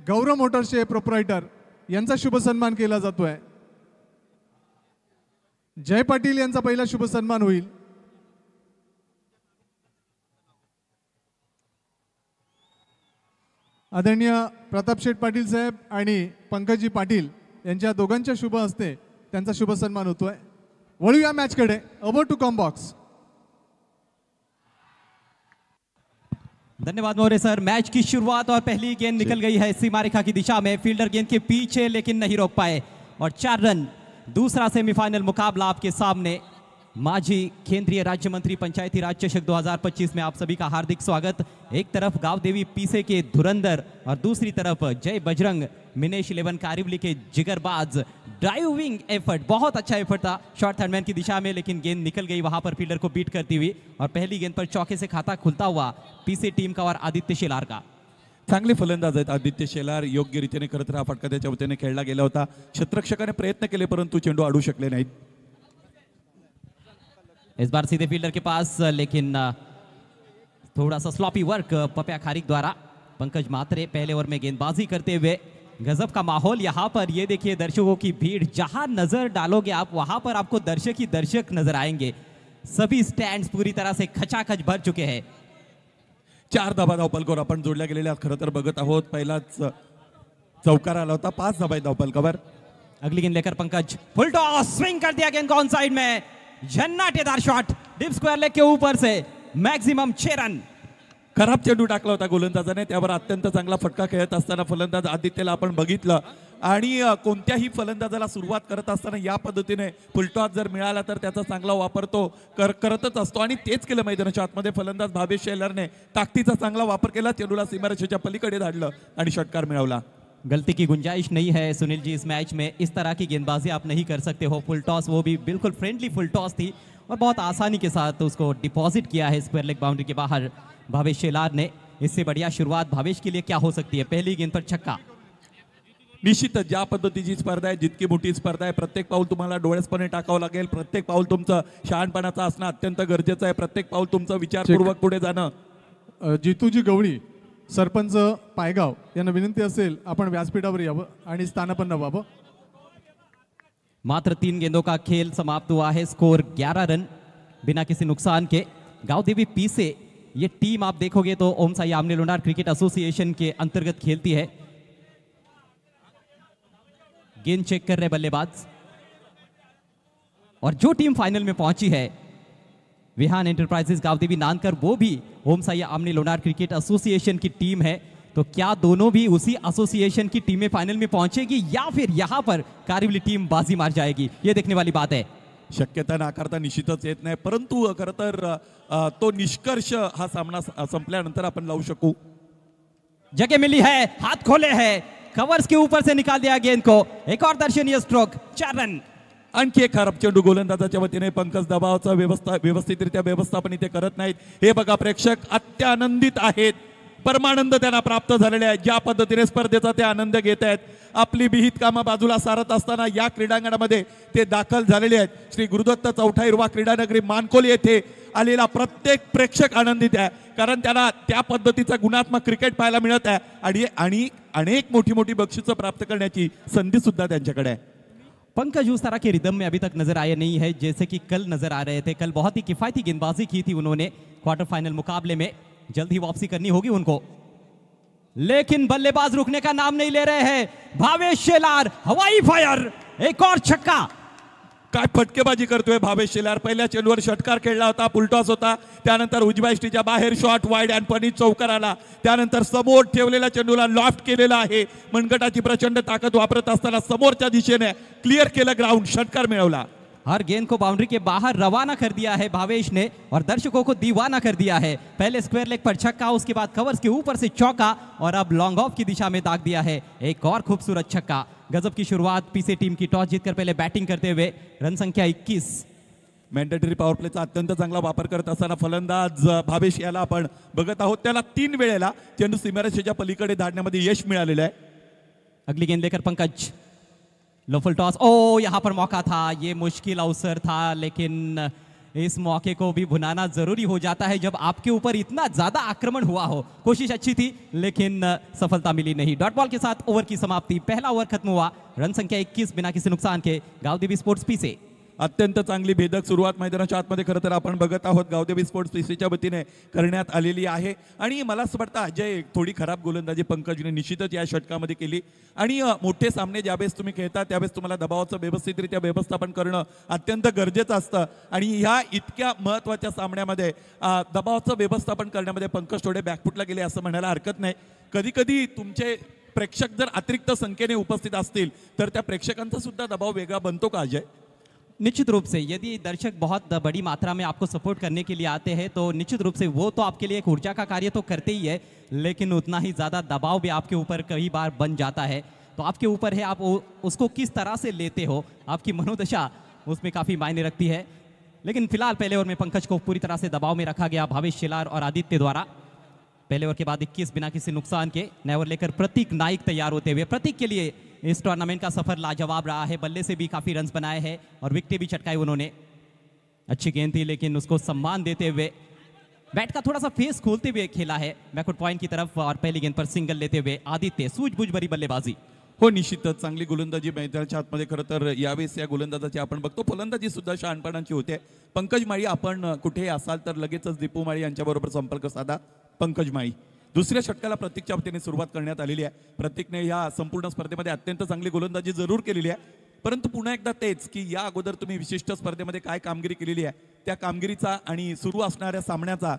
गौरव मोटर्सचे proprietor यांचा शुभ सन्मान केला जातोय। जय पाटील यांचा पहिला शुभ सन्मान होईल। आदरणीय प्रताप शेठ पाटील साहेब आणि पंकजी पाटील यांच्या दोघांच्या शुभ हस्ते त्यांचा शुभ सन्मान होतोय। वळूया मॅचकडे। Over to comm box. धन्यवाद मोरे सर। मैच की शुरुआत और पहली गेंद निकल गई है सीमा रेखा की दिशा में। फील्डर गेंद के पीछे लेकिन नहीं रोक पाए और 4 रन। दूसरा सेमीफाइनल मुकाबला आपके सामने। माजी केंद्रीय राज्य मंत्री पंचायती राज चषक 2025 में आप सभी का हार्दिक स्वागत। एक तरफ गांव देवी पीसे के धुरंधर और दूसरी तरफ जय बजरंग मिनेश 11 कारिवली के जिगरबाज। ड्राइविंग एफर्ट, बहुत अच्छा एफर्ट था शॉर्ट थर्डमैन की दिशा में, लेकिन गेंद निकल गई वहां पर फील्डर को बीट करती हुई। और पहली गेंद पर चौके से खाता खुलता हुआ पीसे टीम का और आदित्य शेलार का। चांगले फलंदाज आहेत आदित्य शेलार। योग्य रीतीने खरं तर हा फटका त्याच्या वतीने खेळला गेला होता। क्षेत्ररक्षकाने प्रयत्न केले परंतु चेंडू अडू शकले नाहीत। इस बार सीधे फील्डर के पास, लेकिन थोड़ा सा स्लॉपी वर्क पप्या खारिक द्वारा। पंकज मात्रे पहले ओवर में गेंदबाजी करते हुए। गजब का माहौल यहाँ पर। ये देखिए दर्शकों की भीड़, जहां नजर डालोगे आप वहां पर आपको दर्शक ही दर्शक नजर आएंगे। सभी स्टैंड्स पूरी तरह से खचाखच भर चुके हैं। 4 धाबा धावपलकावर आपण जोडल्या गेलेल्या खरं तर बघत आहोत। पहिलाच चौकार आला होता। 5 धाबा धावपलकावर। अगली गेंद लेकर पंकज फुल टॉस, स्विंग कर दिया गेंद को ऑन साइड में। झन्नाटेदार शॉट डीप स्क्वायर लेग के ऊपर से। Maximum 6 run. खराब चेंडू टाकला होता गोलंदाजाने, त्यावर अत्यंत चांगला फटका खेळत असताना फलंदाज आदित्यला आपण बघितलं। आणि कोणत्याही फलंदाजाला सुरुवात करत असताना या पद्धतीने फुलटॉस जर मिळाला तर त्याचा चांगला वापर तो करतच असतो आणि तेच केलं मैदानाच्या आतमध्ये। फलंदाज भावेश शेलारने ताकदीचा चांगला वापर केला, चेंडूला सीमारेषेच्या पलीकडे धाडलं आणि षटकार मिळवला। गलती की गुंजाइश नहीं है सुनील जी इस मैच में। इस तरह की गेंदबाजी आप नहीं कर सकते हो। फुल टॉस, वो भी बिल्कुल फ्रेंडली फुल टॉस थी और बहुत आसानी के साथ उसको डिपॉजिट किया है स्क्वायर लेग बाउंड्री के बाहर भावेश शेलार ने। इससे बढ़िया शुरुआत भावेश के लिए क्या हो सकती है। पहली गेंद पर छक्का। निश्चितच ज्या पद्धतीची स्पर्धा आहे, जितकी मोठी स्पर्धा आहे, प्रत्येक पाऊल तुम्हाला डोळ्यासपणे टाकावं लागेल। प्रत्येक पाऊल तुमचं शहाणपणाचं असणं अत्यंत गरजेचं आहे। प्रत्येक पाऊल तुमचं विचारपूर्वक पुढे जाणं। जितूजी गवळी सरपंच पायगाव यांना विनंती असेल आपण व्यासपीठावर यावं आणि स्थानापन्न व्हावं। मात्र 3 गेंदों का खेल समाप्त हुआ है। स्कोर 11 रन बिना किसी नुकसान के। गांव देवी पीसे ये टीम आप देखोगे तो ओम साई आमने लोनार क्रिकेट एसोसिएशन के अंतर्गत खेलती है। गेंद चेक कर रहे बल्लेबाज। और जो टीम फाइनल में पहुंची है विहान एंटरप्राइजेस गांव देवी नानकर, वो भी ओम साई आमने लोनार क्रिकेट एसोसिएशन की टीम है। तो क्या दोनों भी उसी एसोसिएशन की टीमें फाइनल में पहुंचेगी या फिर यहां पर कारिवली टीम बाजी मार जाएगी, ये देखने वाली बात है। शक्यता नाकारता निश्चितच येत नाही, परंतु खरं तर तो निष्कर्ष हा सामना संपल्यानंतर आपण लावू शकू। जगह मिली है, हाथ खोले हैं, कवर्स के ऊपर से निकाल दिया गेंद को। एक और दर्शनीय स्ट्रोक, 4 रन। आणखी एक खराब चेंडू गोलंदाजाच्या वतीने। पंकज दबावाचा व्यवस्थितरित्या व्यवस्थापन इथे करत नाहीत। हे बघा प्रेक्षक अत्यानंदित आहेत। परमानंद त्यांना प्राप्त झालेले आहे। ज्या पद्धतीने स्पर्धेचा ते आनंद घेत आहेत। आपली विहित कामं बाजूला सारत असताना या क्रीडांगणामध्ये ते दाखल झालेले आहेत। श्री गुरुदत्त चौथा हिरवा क्रीडानगरी मानकोली येथे आलेला प्रत्येक प्रेक्षक आनंदित आहे, कारण त्यांना त्या पद्धतीचा गुणात्मक क्रिकेट पाहायला मिळत आहे आणि अनेक मोठी मोठी बक्षिसं प्राप्त करण्याची संधी सुद्धा त्यांच्याकडे आहे। पंकज उस तरह के रिदम में अभी तक नजर आए नहीं है जैसे कि कल नजर आ रहे थे। कल बहुत ही किफायती गेंदबाजी की थी उन्होंने क्वार्टर फाइनल मुकाबले में। जल्द ही वापसी करनी होगी उनको, लेकिन बल्लेबाज रुकने का नाम नहीं ले रहे हैं। भावेश शेलार, हवाई फायर, एक और छक्का। काय फटकेबाजी करतोय भावेश शेलार। पहिल्या चेंडूवर षटकार खेळला होता, फुलटॉस होता, त्यानंतर उजव्या इष्टीच्या बाहेर शॉट वाईड आणि पनी चौकार आला। त्यानंतर समोर ठेवलेल्या चेंडूला लॉफ्ट केलेला आहे। मनगटाची प्रचंड ताकद वापरत असताना समोरच्या दिशेने क्लिअर केलं ग्राउंड, षटकार मिळवला। हर गेंद को बाउंड्री के बाहर रवाना कर दिया है भावेश ने और दर्शकों को दीवाना कर दिया है। पहले स्क्वायर लेग पर छक्का, उसके बाद कवर्स के ऊपर से चौका और अब लॉन्ग ऑफ की दिशा में दाग दिया है एक और खूबसूरत छक्का। गजब की शुरुआत पीसे टीम की। टॉस जीतकर पहले बैटिंग करते हुए रन संख्या 21। मॅन्डेटरी पॉवर प्लेचा अत्यंत चांगला वापर करत असताना फलंदाज भावेश याला आपण बघत आहोत। त्याला 3 वेळेला चेंडू सीमारेषेच्या पलीकडे धाडण्यामध्ये यश मिळालेलं आहे। अगली गेंद लेकर पंकज, लो फुल टॉस। ओ, यहां पर मौका था, ये मुश्किल अवसर था, लेकिन इस मौके को भी भुनाना जरूरी हो जाता है जब आपके ऊपर इतना ज्यादा आक्रमण हुआ हो। कोशिश अच्छी थी लेकिन सफलता मिली नहीं। डॉट बॉल के साथ ओवर की समाप्ति। पहला ओवर खत्म हुआ, रन संख्या 21 बिना किसी नुकसान के गावदेवी स्पोर्ट्स पी से। अत्यंत चांगली भेदक सुरुवात मैदानाच्या आतमध्ये खरं तर आपण बघत आहोत गावदेवी स्पोर्ट्स पीसीच्या वतीने करण्यात आलेली आहे। आणि मला असं वाटतं अजय थोडी खराब गोलंदाजी पंकजने निश्चितच या षटकामध्ये केली आणि मोठे सामने ज्यावेळेस तुम्ही खेळता त्यावेळेस तुम्हाला दबावाचं व्यवस्थितरित्या व्यवस्थापन करणं अत्यंत गरजेचं असतं आणि ह्या इतक्या महत्त्वाच्या सामन्यामध्ये दबावाचं व्यवस्थापन करण्यामध्ये पंकज थोडे बॅकफुटला गेले असं म्हणायला हरकत नाही। कधी कधी तुमचे प्रेक्षक जर अतिरिक्त संख्येने उपस्थित असतील तर त्या प्रेक्षकांचा सुद्धा दबाव वेगळा बनतो का अजय? निश्चित रूप से यदि दर्शक बहुत बड़ी मात्रा में आपको सपोर्ट करने के लिए आते हैं तो निश्चित रूप से वो तो आपके लिए एक ऊर्जा का कार्य तो करते ही है, लेकिन उतना ही ज़्यादा दबाव भी आपके ऊपर कई बार बन जाता है। तो आपके ऊपर है आप उसको किस तरह से लेते हो, आपकी मनोदशा उसमें काफ़ी मायने रखती है। लेकिन फिलहाल पहले ओवर में पंकज को पूरी तरह से दबाव में रखा गया भावेश शिलार और आदित्य द्वारा। पहले ओवर के बाद 21 बिना किसी नुकसान के नए ओवर लेकर प्रतीक नाइक तैयार होते हुए। प्रतीक के लिए इस टूर्नामेंट का सफर लाजवाब रहा है, बल्ले से भी काफी रन्स बनाए हैं और विकेटें भी चटकाई उन्होंने। अच्छी गेंद थी लेकिन उसको सम्मान देते हुए बैट का थोड़ा सा फेस खोलते हुए खेला है बैकवर्ड पॉइंट की तरफ और पहली गेंद पर सिंगल लेते हुए आदित्य सूझबूझ भरी बल्लेबाजी। हो निश्चितच चांगली गोलंदाजी मैदानाच्या आतमध्ये खरं तर यावेळेस या गोलंदाजाची आपण बघतो फलंदाजी सुद्धा शहाणपणाची होते। पंकज माळी आपण कुठेही असाल तर लगेचच दीपू माळी यांच्याबरोबर संपर्क साधा। पंकज माळी दुसऱ्या षटकाला प्रतीकच्या वतीने सुरुवात करण्यात आलेली आहे। प्रतीकने या संपूर्ण स्पर्धेमध्ये अत्यंत चांगली गोलंदाजी जरूर केलेली आहे, परंतु पुन्हा एकदा तेच की या अगोदर तुम्ही विशिष्ट स्पर्धेमध्ये काय कामगिरी केलेली आहे त्या कामगिरीचा आणि सुरू असणाऱ्या सामन्याचा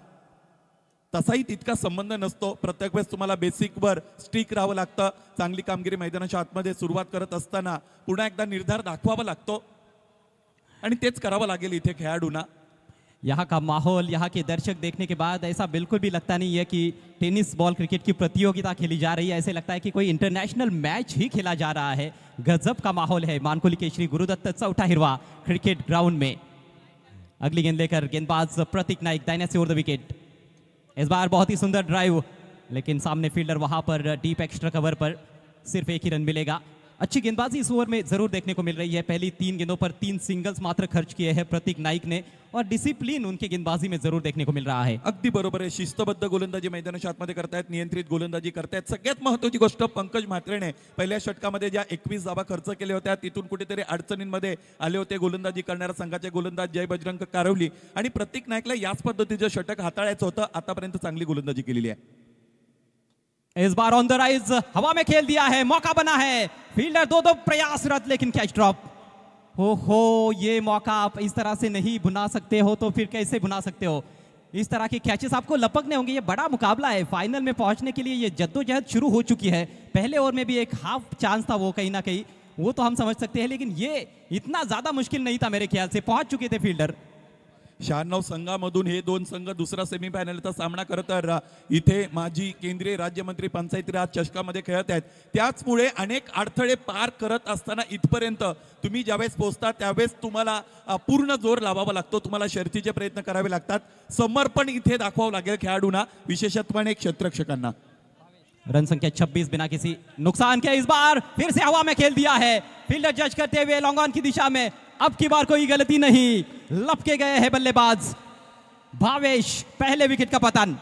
तसाही तितका संबंध नसतो। प्रत्येक वेळेस तुम्हाला बेसिकवर स्टिक राहावं लागतं। चांगली कामगिरी मैदानाच्या आतमध्ये सुरुवात करत असताना पुन्हा एकदा निर्धार दाखवावा लागतो आणि तेच करावं लागेल इथे खेळाडूंना। यहाँ का माहौल, यहाँ के दर्शक देखने के बाद ऐसा बिल्कुल भी लगता नहीं है कि टेनिस बॉल क्रिकेट की प्रतियोगिता खेली जा रही है। ऐसे लगता है कि कोई इंटरनेशनल मैच ही खेला जा रहा है। गजब का माहौल है मानकोली के श्री गुरुदत्त चौथा हिरवा क्रिकेट ग्राउंड में। अगली गेंद लेकर गेंदबाज प्रतीक नाइक दाहिने से ओवर द विकेट। इस बार बहुत ही सुंदर ड्राइव, लेकिन सामने फील्डर वहां पर डीप एक्स्ट्रा कवर पर सिर्फ एक ही रन मिलेगा। अच्छी गेंदबाजी इस ओवर में जरूर देखने को मिल रही है। पहली 3 गेंदों पर 3 सिंगल्स मात्र खर्च किए हैं प्रतीक नाइक ने और डिसिप्लिन उनके गेंदबाजी में जरूर देखने को मिल रहा है। अगदी बरोबर आहे, शिस्तबद्ध गोलंदाजी मैदानाच्या आतमध्ये करतायत, नियंत्रित गोलंदाजी करतायत। सगळ्यात महत्त्वाची गोष्ट पंकज म्हात्रेने पहिल्या षटकामध्ये ज्या 21 धावा खर्च केल्या होत्या तिथून कुठेतरी अडचणींमध्ये आले होते गोलंदाजी करणाऱ्या संघाचे गोलंदाज जय बजरंग कारवली आणि प्रतीक नाईकला याच पद्धतीचं षटक हाताळायचं होतं। आतापर्यंत चांगली गोलंदाजी केलेली आहे। इस बार ऑन द राइज हवा में खेल दिया है, मौका बना है, फील्डर दो प्रयासरत लेकिन कैच ड्रॉप। हो ये मौका आप इस तरह से नहीं बुना सकते हो तो फिर कैसे बुना सकते हो? इस तरह के कैचेस आपको लपकने होंगे। ये बड़ा मुकाबला है, फाइनल में पहुंचने के लिए ये जद्दोजहद शुरू हो चुकी है। पहले ओवर में भी एक हाफ चांस था वो कहीं ना कहीं, वो तो हम समझ सकते हैं, लेकिन ये इतना ज्यादा मुश्किल नहीं था मेरे ख्याल से। पहुंच चुके थे फील्डर। 96 संघामधून हे 2 संघ दुसरा सेमीफायनलचा सामना करत आहेत। इथे माजी केंद्रीय राज्यमंत्री पंचायती राज चषकामध्ये खेळत आहेत, त्याचमुळे अनेक अडथळे पार करत असताना इथपर्यंत तुम्ही ज्यावेळेस पोहोचता त्यावेळेस तुम्हाला पूर्ण जोर लावावा लागतो, तुम्हाला शर्तीचे प्रयत्न करावे लागतात, समर्पण इथे दाखवावं लागेल खेळाडूंना, विशेषत्वाने क्षेत्ररक्षकांना। रन संख्या 26 बिना किसी नुकसान के। इस बार फिर से हवा में खेल दिया है, फील्डर जज करते हुए लॉन्ग ऑन की दिशा में। अब की बार कोई गलती नहीं, लपके गए हैं बल्लेबाज भावेश। पहले विकेट का पतन।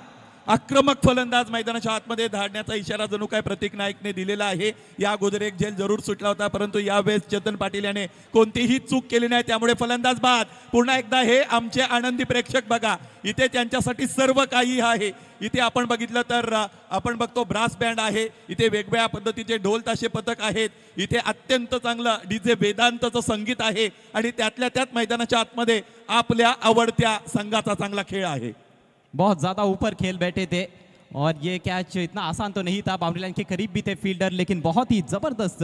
आक्रमक फलंदाज मैदानाच्या आतमध्ये धाडण्याचा इशारा जणू काय प्रतीक नाईकने दिलेला आहे। या अगोदर एक झेल जरूर सुटला होता, परंतु यावेळेस चेतन पाटील याने कोणतीही चूक केली नाही, त्यामुळे फलंदाज बाद। पुन्हा एकदा हे आमचे आनंदी प्रेक्षक बघा, इथे त्यांच्यासाठी सर्व काही आहे। इथे आपण बघितलं तर आपण बघतो ब्रास बँड आहे, इथे वेगवेगळ्या पद्धतीचे ढोल ताशे पथक आहेत, इथे अत्यंत चांगलं डीजे वेदांतचं संगीत आहे आणि त्यातल्या त्यात मैदानाच्या आतमध्ये आपल्या आवडत्या संघाचा चांगला खेळ आहे। बहुत ज्यादा ऊपर खेल बैठे थे और ये कैच इतना आसान तो नहीं था, बाउंड्री लाइन के करीब भी थे फील्डर, लेकिन बहुत ही जबरदस्त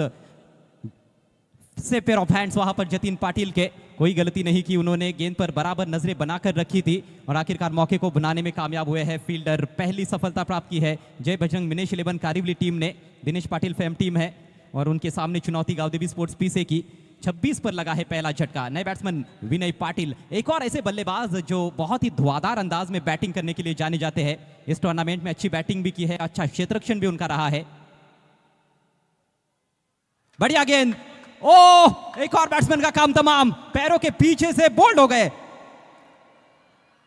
से पेयर ऑफ हैंड्स वहां पर जतिन पाटिल के। कोई गलती नहीं की उन्होंने, गेंद पर बराबर नजरें बनाकर रखी थी और आखिरकार मौके को बनाने में कामयाब हुए हैं फील्डर। पहली सफलता प्राप्त की है जय बजरंग मिनेश 11 कारिवली टीम ने। दिनेश पाटिल फेम टीम है और उनके सामने चुनौती गावदेवी स्पोर्ट्स पीसे की। 26 पर लगा है पहला झटका। नए बैट्समैन विनय पाटिल, एक और ऐसे बल्लेबाज जो बहुत ही धुआंधार अंदाज में बैटिंग करने के लिए जाने जाते हैं। इस टूर्नामेंट में अच्छी बैटिंग भी की है, अच्छा क्षेत्ररक्षण भी उनका रहा है। बढ़िया गेंद, ओह एक और बैट्समैन का काम तमाम, पैरों के पीछे से बोल्ड हो गए।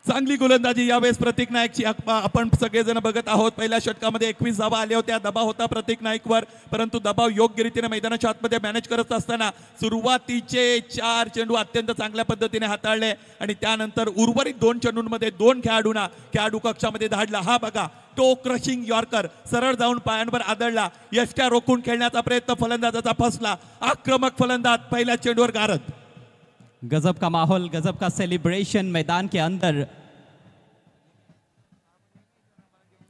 चांगली गोलंदाजी यावेळेस प्रतीक नाईकची आपण सगळेजण बघत आहोत. पहिल्या षटकामध्ये 21 धावा आल्या होत्या. दबाव होता प्रतीक नाईकवर, परंतु दबाव योग्य रीतीने मैदानाच्या आतमध्ये मॅनेज करत असताना सुरुवातीचे 4 चेंडू अत्यंत चांगल्या पद्धतीने हाताळले आणि त्यानंतर उर्वरित 2 चेंडूंमध्ये 2 खेळाडू कक्षामध्ये धाडला. हा बघा, टो क्रशिंग यॉर्कर सरळ जाऊन पायांवर आदळला. यष्ट्या रोखून खेळण्याचा प्रयत्न फलंदाजाचा फसला. आक्रमक फलंदाज पहिल्या चेंडूवर गारद. गजब का माहौल, गजब का सेलिब्रेशन मैदान के अंदर.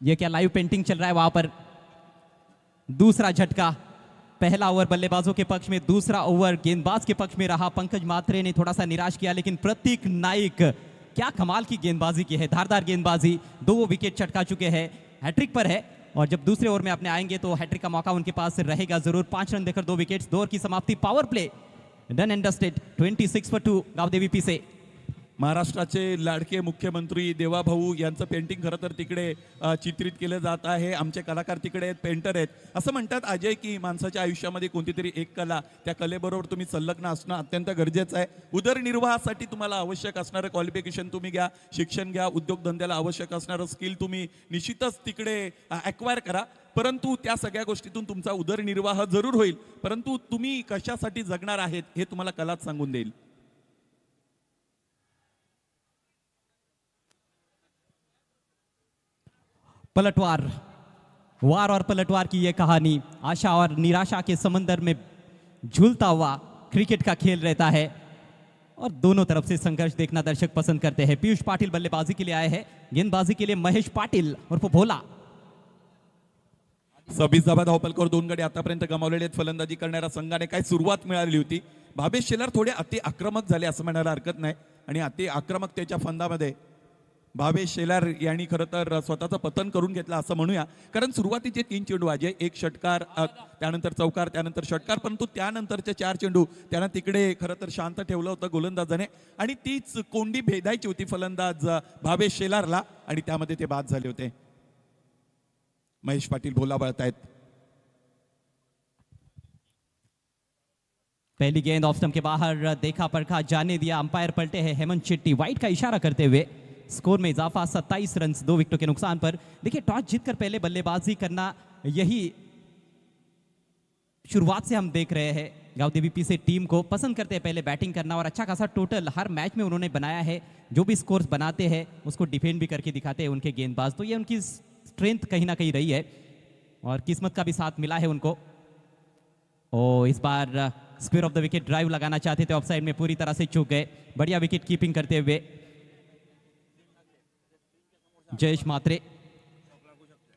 ये क्या लाइव पेंटिंग चल रहा है वहां पर. दूसरा झटका, पहला ओवर बल्लेबाजों के पक्ष में, दूसरा ओवर गेंदबाज के पक्ष में रहा. पंकज मात्रे ने थोड़ा सा निराश किया, लेकिन प्रतीक नाइक क्या कमाल की गेंदबाजी की है. धारदार गेंदबाजी, 2 विकेट चटका चुके हैं, हैट्रिक पर है और जब दूसरे ओवर में अपने आएंगे तो हैट्रिक का मौका उनके पास रहेगा जरूर. 5 रन देकर 2 विकेट्स. 2 ओवर की समाप्ति. Power play done and dusted. 26 for 2 Gavdevi पीसे. महाराष्ट्राचे लाडके मुख्यमंत्री देवाभाऊ यांचं पेंटिंग खरं तर तिकडे चित्रित केलं जात आहे. आमचे कलाकार तिकडे आहेत, पेंटर आहेत. असं म्हणतात अजय की माणसाच्या आयुष्यामध्ये कोणती तरी एक कला, त्या कलेबरोबर तुम्ही संलग्न असणं अत्यंत गरजेचं आहे. उदरनिर्वाहासाठी तुम्हाला आवश्यक असणारं क्वालिफिकेशन तुम्ही घ्या, शिक्षण घ्या, उद्योगधंद्याला आवश्यक असणारं स्किल तुम्ही निश्चितच तिकडे ॲक्वायर करा. परंतु त्या सगळ्या गोष्टीतून तुमचा उदरनिर्वाह जरूर होईल, परंतु तुम्ही कशासाठी जगणार आहेत हे तुम्हाला कलाच सांगून देईल. पलटवार, वार और पलटवार की ये कहानी आशा और निराशा के समंदर में झूलता हुआ क्रिकेट का खेल रहता है और दोनों तरफ से संघर्ष देखना दर्शक पसंद करते हैं. पीयूष पाटिल बल्लेबाजी के लिए आए हैं, गेंदबाजी के लिए महेश पाटिल उर्फ भोला. 26 धावा धावपलकावर 2 गडी आतापर्यंत गमावलेले आहेत. फलंदाजी करणाऱ्या संघाने काय सुरुवात मिळाली होती. भावेश शेलार थोडे अति आक्रमक झाले असं म्हणायला हरकत नाही आणि अति आक्रमकतेच्या फंदामध्ये भावेश शेलार यांनी खरं तर स्वतःचं पतन करून घेतलं असं म्हणूया. कारण सुरुवातीचे 3 चेंडू अजय, 1 षटकार, त्यानंतर चौकार, त्यानंतर षटकार, परंतु त्यानंतरचे 4 चेंडू त्यांना तिकडे खरं तर शांत ठेवलं होतं गोलंदाजाने आणि तीच कोंडी भेदायची होती फलंदाज भावेश शेलारला आणि त्यामध्ये ते बाद झाले होते. महेश पाटील भोला बळतायत. पहली गेंद ऑफ स्टंप के बाहर, देखा परखा जाने दिया. अंपायर पलटे हैं हेमंत शेट्टी वाइड का इशारा करते हुए. स्कोर में इजाफा 27 रन 2 विकेटों के नुकसान पर. देखिए, टॉस जीतकर पहले बल्लेबाजी करना, यही शुरुआत से हम देख रहे हैं. गावदेवी पीसे टीम को पसंद करते हैं पहले बैटिंग करना और अच्छा खासा टोटल हर मैच में उन्होंने बनाया है. जो भी स्कोर्स बनाते हैं उसको डिफेंड भी करके दिखाते हैं उनके गेंदबाज. तो ये उनकी स्ट्रेंथ कहीं ना कहीं रही है और किस्मत का भी साथ मिला है उनको. ओ, इस बार square of the wicket drive लगाना चाहते थे, ऑफसाइड में पूरी तरह से चूक गए. बढ़िया विकेट कीपिंग करते हुए जयेश मात्रे.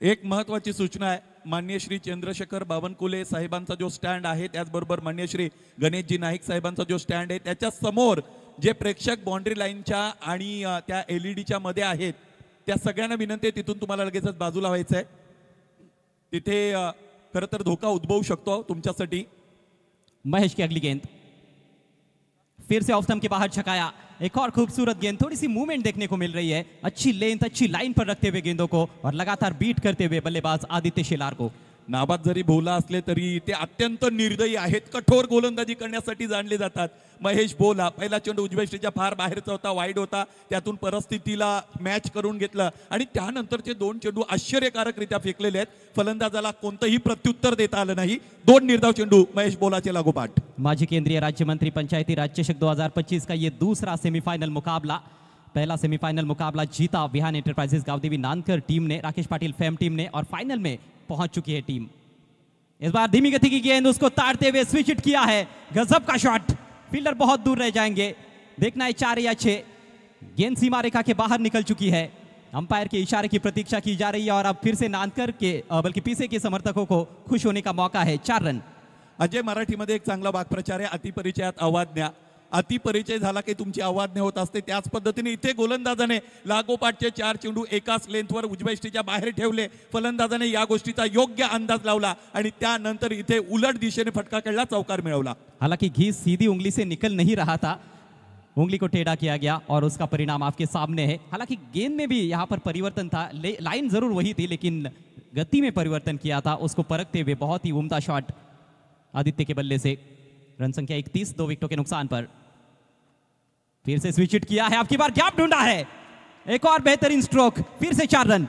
एक महत्वाची सूचना आहे, माननीय श्री चंद्रशेखर बावनकुले साहेबांचा जो स्टँड आहे, त्याचबरोबर माननीय श्री गणेशजी नाईक साहेबांचा जो स्टँड आहे, त्याच्या समोर जे प्रेक्षक बाउंड्री लाईनच्या आणि त्या एलईडीच्या मध्ये आहेत, त्या सगळ्यांना विनंती आहे तिथून तुम्हाला लगेचच बाजूला व्हायचं आहे. तिथे खरं तर धोका उद्भवू शकतो तुमच्यासाठी. महेश की अगली गेंद फिर से ऑफ स्टंप के बाहर छकाया. एक और खूबसूरत गेंद, थोड़ी सी मूवमेंट देखने को मिल रही है. अच्छी लेंथ, अच्छी लाइन पर रखते हुए गेंदों को और लगातार बीट करते हुए बल्लेबाज आदित्य शेलार को. नाबाद जरी भोला असले तरी ते अत्यंत निर्दयी आहेत, कठोर गोलंदाजी करण्यासाठी जाणले जातात. महेश भोला पहिला चेंडू उजव्या स्टेजच्या फार बाहेरचा होता, वाईड होता, त्यातून परिस्थितीला मॅच करून घेतलं आणि त्यानंतरचे 2 चेंडू आश्चर्यकारकरित्या फेकलेले आहेत. फलंदाजाला कोणतंही प्रत्युत्तर देता आलं नाही. 2 निर्धाव चेंडू महेश भोलाचे लागोपाठ. माजी केंद्रीय राज्य मंत्री पंचायती राज चषक 2025 का ये दूसरा सेमीफाइनल मुकाबला. पहला सेमीफाइनल मुकाबला जीता विहान एंटरप्राइजेस गावदेवी नानकर टीम ने, राकेश पाटिल फेम टीम ने, और फाइनल में पहुंच चुकी है टीम. इस बार धीमी गति की गेंद, उसको ताड़ते हुए स्विच हिट किया है. गजब का शॉट, फील्डर बहुत दूर रह जाएंगे. देखना है 4 या 6. गेंद सीमा रेखा के बाहर निकल चुकी है. अंपायर के इशारे की प्रतीक्षा की जा रही है और अब फिर से नानकर के बल्कि पीसे के समर्थकों को खुश होने का मौका है. 4 रन. अजय, मराठीमध्ये एक चांगला वाक्प्रचार आहे, अतिपरिचयात अवाज्ञा. अतिपरिचय झाला की तुमची अवाज्ञा होत असते. त्याच पद्धतीने इथे गोलंदाजाने लागोपाठचे 4 चेंडू एकाच लेंथवर उजव्या इष्टीच्या बाहेर ठेवले. फलंदाजाने या गोष्टीचा योग्य अंदाज लावला आणि त्यानंतर इथे उलट दिशेने फटका खेळला, चौकार मिळवला. हालांकि घी सीधी उंगली से निकल नहीं रहा था, उंगली को टेढ़ा किया गया और उसका परिणाम आपके सामने है. हालांकि गेंद में भी यहाँ पर परिवर्तन था, लाइन जरूर वही थी लेकिन गति में परिवर्तन किया था. उसको परखते हुए बहुत ही उम्दा शॉट आदित्य के बल्ले से. रन संख्या 31, 2 विकेटों के नुकसान पर. फिर से स्विच हिट किया है, अब की बार गैप ढूंढा है. एक और बेहतरीन स्ट्रोक, फिर से 4 रन।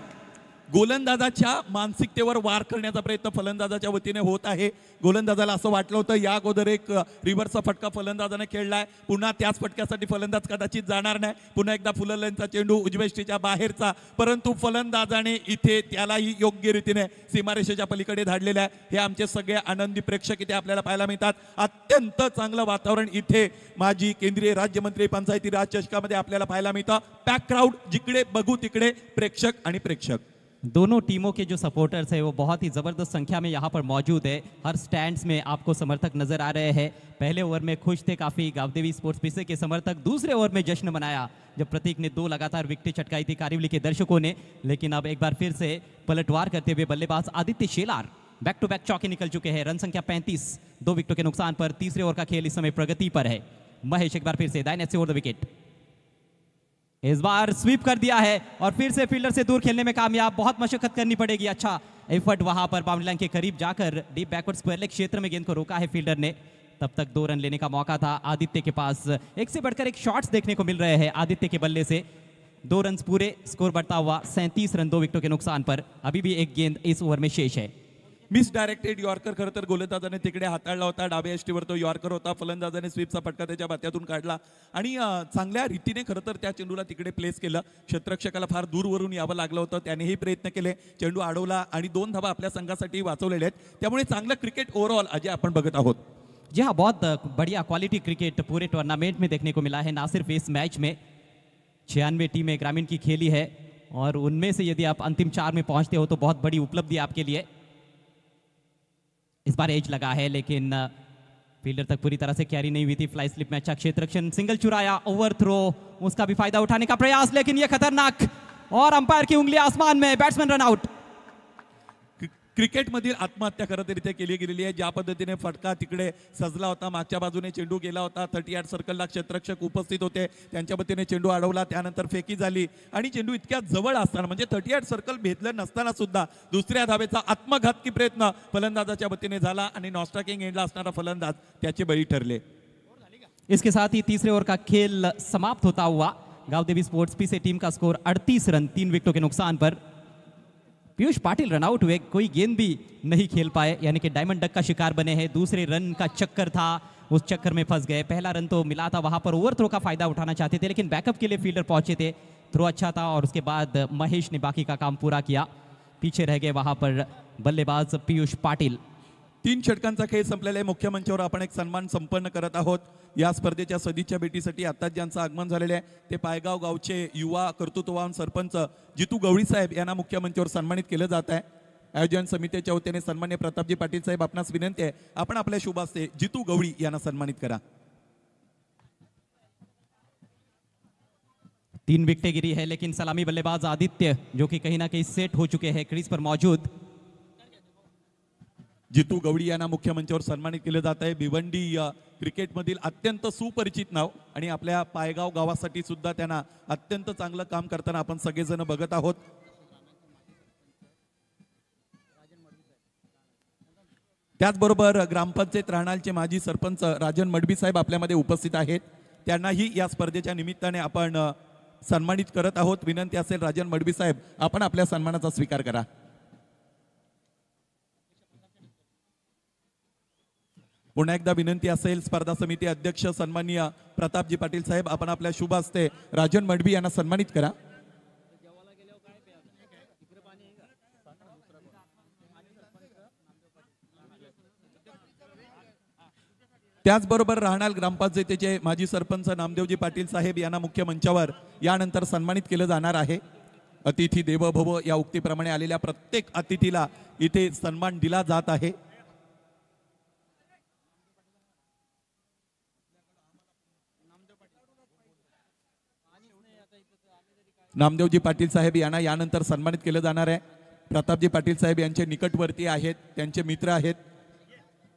गोलंदाजाच्या मानसिकतेवर वार करण्याचा प्रयत्न फलंदाजाच्या वतीने होत आहे. गोलंदाजाला असं वाटलं होतं या अगोदर एक रिव्हर्सचा फटका फलंदाजाने खेळलाय, पुन्हा त्याच फटक्यासाठी फलंदाज कदाचित जाणार नाही. पुन्हा एकदा फुलरलाईनचा चेंडू उजव्या बाहेरचा, परंतु फलंदाजाने इथे त्यालाही योग्य रीतीने सीमारेषेच्या पलीकडे धाडलेलं आहे. हे आमचे सगळे आनंदी प्रेक्षक इथे आपल्याला पाहायला मिळतात. अत्यंत चांगलं वातावरण इथे माजी केंद्रीय राज्यमंत्री पंचायती राज चषकामध्ये आपल्याला पाहायला मिळतं. पॅक क्राऊड, जिकडे बघू तिकडे प्रेक्षक आणि प्रेक्षक. दोनों टीमों के जो सपोर्टर्स हैं वो बहुत ही ज़बरदस्त संख्या में यहाँ पर मौजूद है। हर स्टैंड्स में आपको समर्थक नजर आ रहे हैं। पहले ओवर में खुश थे काफ़ी गावदेवी स्पोर्ट्स पीसे के समर्थक, दूसरे ओवर में जश्न मनाया जब प्रतीक ने 2 लगातार विकेटें चटकाई थी कारिवली के दर्शकों ने। लेकिन अब एक बार फिर से पलटवार करते हुए बल्लेबाज Aditya Shelar back to back चौके निकल चुके हैं। रन संख्या 35, 2 विकेटों के नुकसान पर तीसरे ओवर का खेल इस समय प्रगति पर है। महेश एक बार फिर से दाहिने से ओवर द विकेट, इस बार स्वीप कर दिया है और फिर से फील्डर से दूर खेलने में कामयाब। बहुत मशक्कत करनी पड़ेगी, अच्छा एफर्ट वहां पर बाउंड्री लाइन के करीब जाकर डीप बैकवर्ड स्क्वायर लेग क्षेत्र में गेंद को रोका है फील्डर ने। तब तक 2 रन लेने का मौका था आदित्य के पास। एक से बढ़कर एक शॉट्स देखने को मिल रहे हैं आदित्य के बल्ले से। 2 रन पूरे, स्कोर बढ़ता हुआ 37 रन 2 विकेटों के नुकसान पर। अभी भी एक गेंद इस ओवर में शेष है। मिस डायरेक्टेड यॉर्कर खरं तर गोलंदाजाने तिकडे हाताळला होता. डाव्या यष्टीवर तो यॉर्कर होता. फलंदाजाने स्वीपचा फटका त्याच्या बात्यातून काढला आणि चांगल्या रीतीने खरं तर त्या चेंडूला तिकडे प्लेस केलं. क्षेत्ररक्षकाला फार दूरवरून यावं लागलं होतं, त्यानेही प्रयत्न केले, चेंडू अडवला आणि 2 धावा आपल्या संघासाठी वाचवलेल्या आहेत. त्यामुळे चांगलं क्रिकेट ओव्हरऑल अजय आपण बघत आहोत. जी हाँ, बहुत बढ़िया क्वालिटी क्रिकेट पूरे टूर्नामेंट में देखने को मिला है। ना सिर्फ इस मैच में 96 टीमें ग्रामीण की खेली है और उनमें से यदि आप अंतिम 4 में पहुंचते हो तो बहुत बड़ी उपलब्धि आपके लिए। इस बार एज लगा है लेकिन फील्डर तक पूरी तरह से कैरी नहीं हुई थी। फ्लाई स्लिप में अच्छा क्षेत्ररक्षण, सिंगल चुराया, ओवर थ्रो, उसका भी फायदा उठाने का प्रयास, लेकिन यह खतरनाक और अंपायर की उंगली आसमान में, बैट्समैन रन आउट। क्रिकेटमधील आत्महत्या खरं तर इथे केली गेलेली आहे. ज्या पद्धतीने फटका तिकडे सजला होता, मागच्या बाजूने चेंडू गेला होता, 38 सर्कलला क्षेत्ररक्षक उपस्थित होते, त्यांच्या पद्धतीने चेंडू अडवला, त्यानंतर फेकी झाली आणि चेंडू इतक्या जवळ असताना म्हणजे 38 सर्कल भेदलं नसताना सुद्धा दुसऱ्या धावेचा आत्मघातकी प्रयत्न फलंदाजाच्या वतीने झाला आणि नॉस्ट्राकिंग एंडला असणारा फलंदाज त्याचे बळी ठरले. इसके साथ ही तीसरे ओवर का खेल समाप्त होता हुआ गावदेवी स्पोर्ट्स पी से टीम का स्कोर 38 रन 3 विकेटों के नुकसान पर। पीयूष पाटिल रन आउट हुए, कोई गेंद भी नहीं खेल पाए, यानी कि डायमंड डक का शिकार बने हैं। दूसरे रन का चक्कर था, उस चक्कर में फंस गए। पहला रन तो मिला था, वहां पर ओवर थ्रो का फायदा उठाना चाहते थे लेकिन बैकअप के लिए फील्डर पहुंचे थे, थ्रो अच्छा था और उसके बाद महेश ने बाकी का काम पूरा किया। पीछे रह गए वहां पर बल्लेबाज पीयूष पाटिल। 3 षटकांचा खेळ संपलेला आहे. मुख्य मंचावर आपण एक सन्मान संपन्न करत आहोत. या स्पर्धेच्या सदिच्छा भेटीसाठी आता ज्यांचं आगमन झालेलं आहे ते पायगाव गावचे युवा कर्तृत्ववान सरपंच जितू गवळी साहेब यांना मुख्य मंचावर सन्मानित केलं जात आहे. आयोजन समितीच्या वतीने सन्मान्य प्रतापजी पाटील साहेब आपणास विनंती आहे, आपण आपल्या शुभ हस्ते जितू गवळी यांना सन्मानित करा. 3 विकेटें गिरी है लेकिन सलामी बल्लेबाज आदित्य जो कि कहीं ना कहीं सेट हो चुके हैं क्रीज पर मौजूद। जितू गवळी यांना मुख्य मंचावर सन्मानित केलं जात आहे. भिवंडी क्रिकेटमधील अत्यंत सुपरिचित नाव आणि आपल्या पायगाव गावासाठी सुद्धा त्यांना अत्यंत चांगलं काम करताना आपण सगळेजण बघत आहोत. त्याचबरोबर ग्रामपंचायत राहणालचे माजी सरपंच राजन मडबी साहेब आपल्यामध्ये उपस्थित आहेत. त्यांनाही या स्पर्धेच्या निमित्ताने आपण सन्मानित करत आहोत. विनंती असेल राजन मडबी साहेब, आपण आपल्या सन्मानाचा स्वीकार करा. पुन्हा एकदा विनंती असेल स्पर्धा समिती अध्यक्ष सन्माननीय प्रतापजी पाटील साहेब, आपण आपल्या शुभ हस्ते राजन मडबी यांना सन्मानित करा. त्याचबरोबर राहणार ग्रामपंचायतीचे माजी सरपंच नामदेवजी पाटील साहेब यांना मुख्य मंचावर यानंतर सन्मानित केलं जाणार आहे. अतिथी देवो भव या उक्तीप्रमाणे आलेल्या प्रत्येक अतिथीला इथे सन्मान दिला जात आहे. नामदेवजी पाटील साहेब यांना यानंतर सन्मानित केलं जाणार आहे. प्रतापजी पाटील साहेब यांचे निकटवर्ती आहेत, त्यांचे मित्र आहेत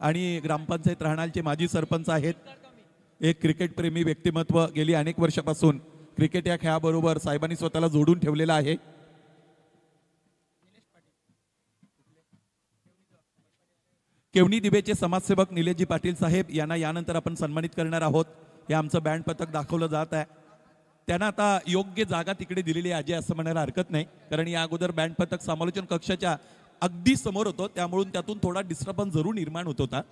आणि ग्रामपंचायत राहणालचे माजी सरपंच आहेत. एक क्रिकेट प्रेमी व्यक्तिमत्व, गेली अनेक वर्षापासून क्रिकेट या खेळाबरोबर साहेबांनी स्वतःला जोडून ठेवलेला आहे. केवणी दिवेचे समाजसेवक निलेशजी पाटील साहेब यांना यानंतर आपण सन्मानित करणार आहोत. हे आमचं बँड पथक दाखवलं जात आहे. त्यांना आता योग्य जागा तिकडे दिलेली आहे अजय, असं म्हणायला हरकत नाही, कारण या अगोदर बँड पथक समालोचन कक्षाच्या अगदी समोर होतो, त्यामुळे त्यातून थोडा डिस्टर्बन्स जरूर निर्माण होत होता.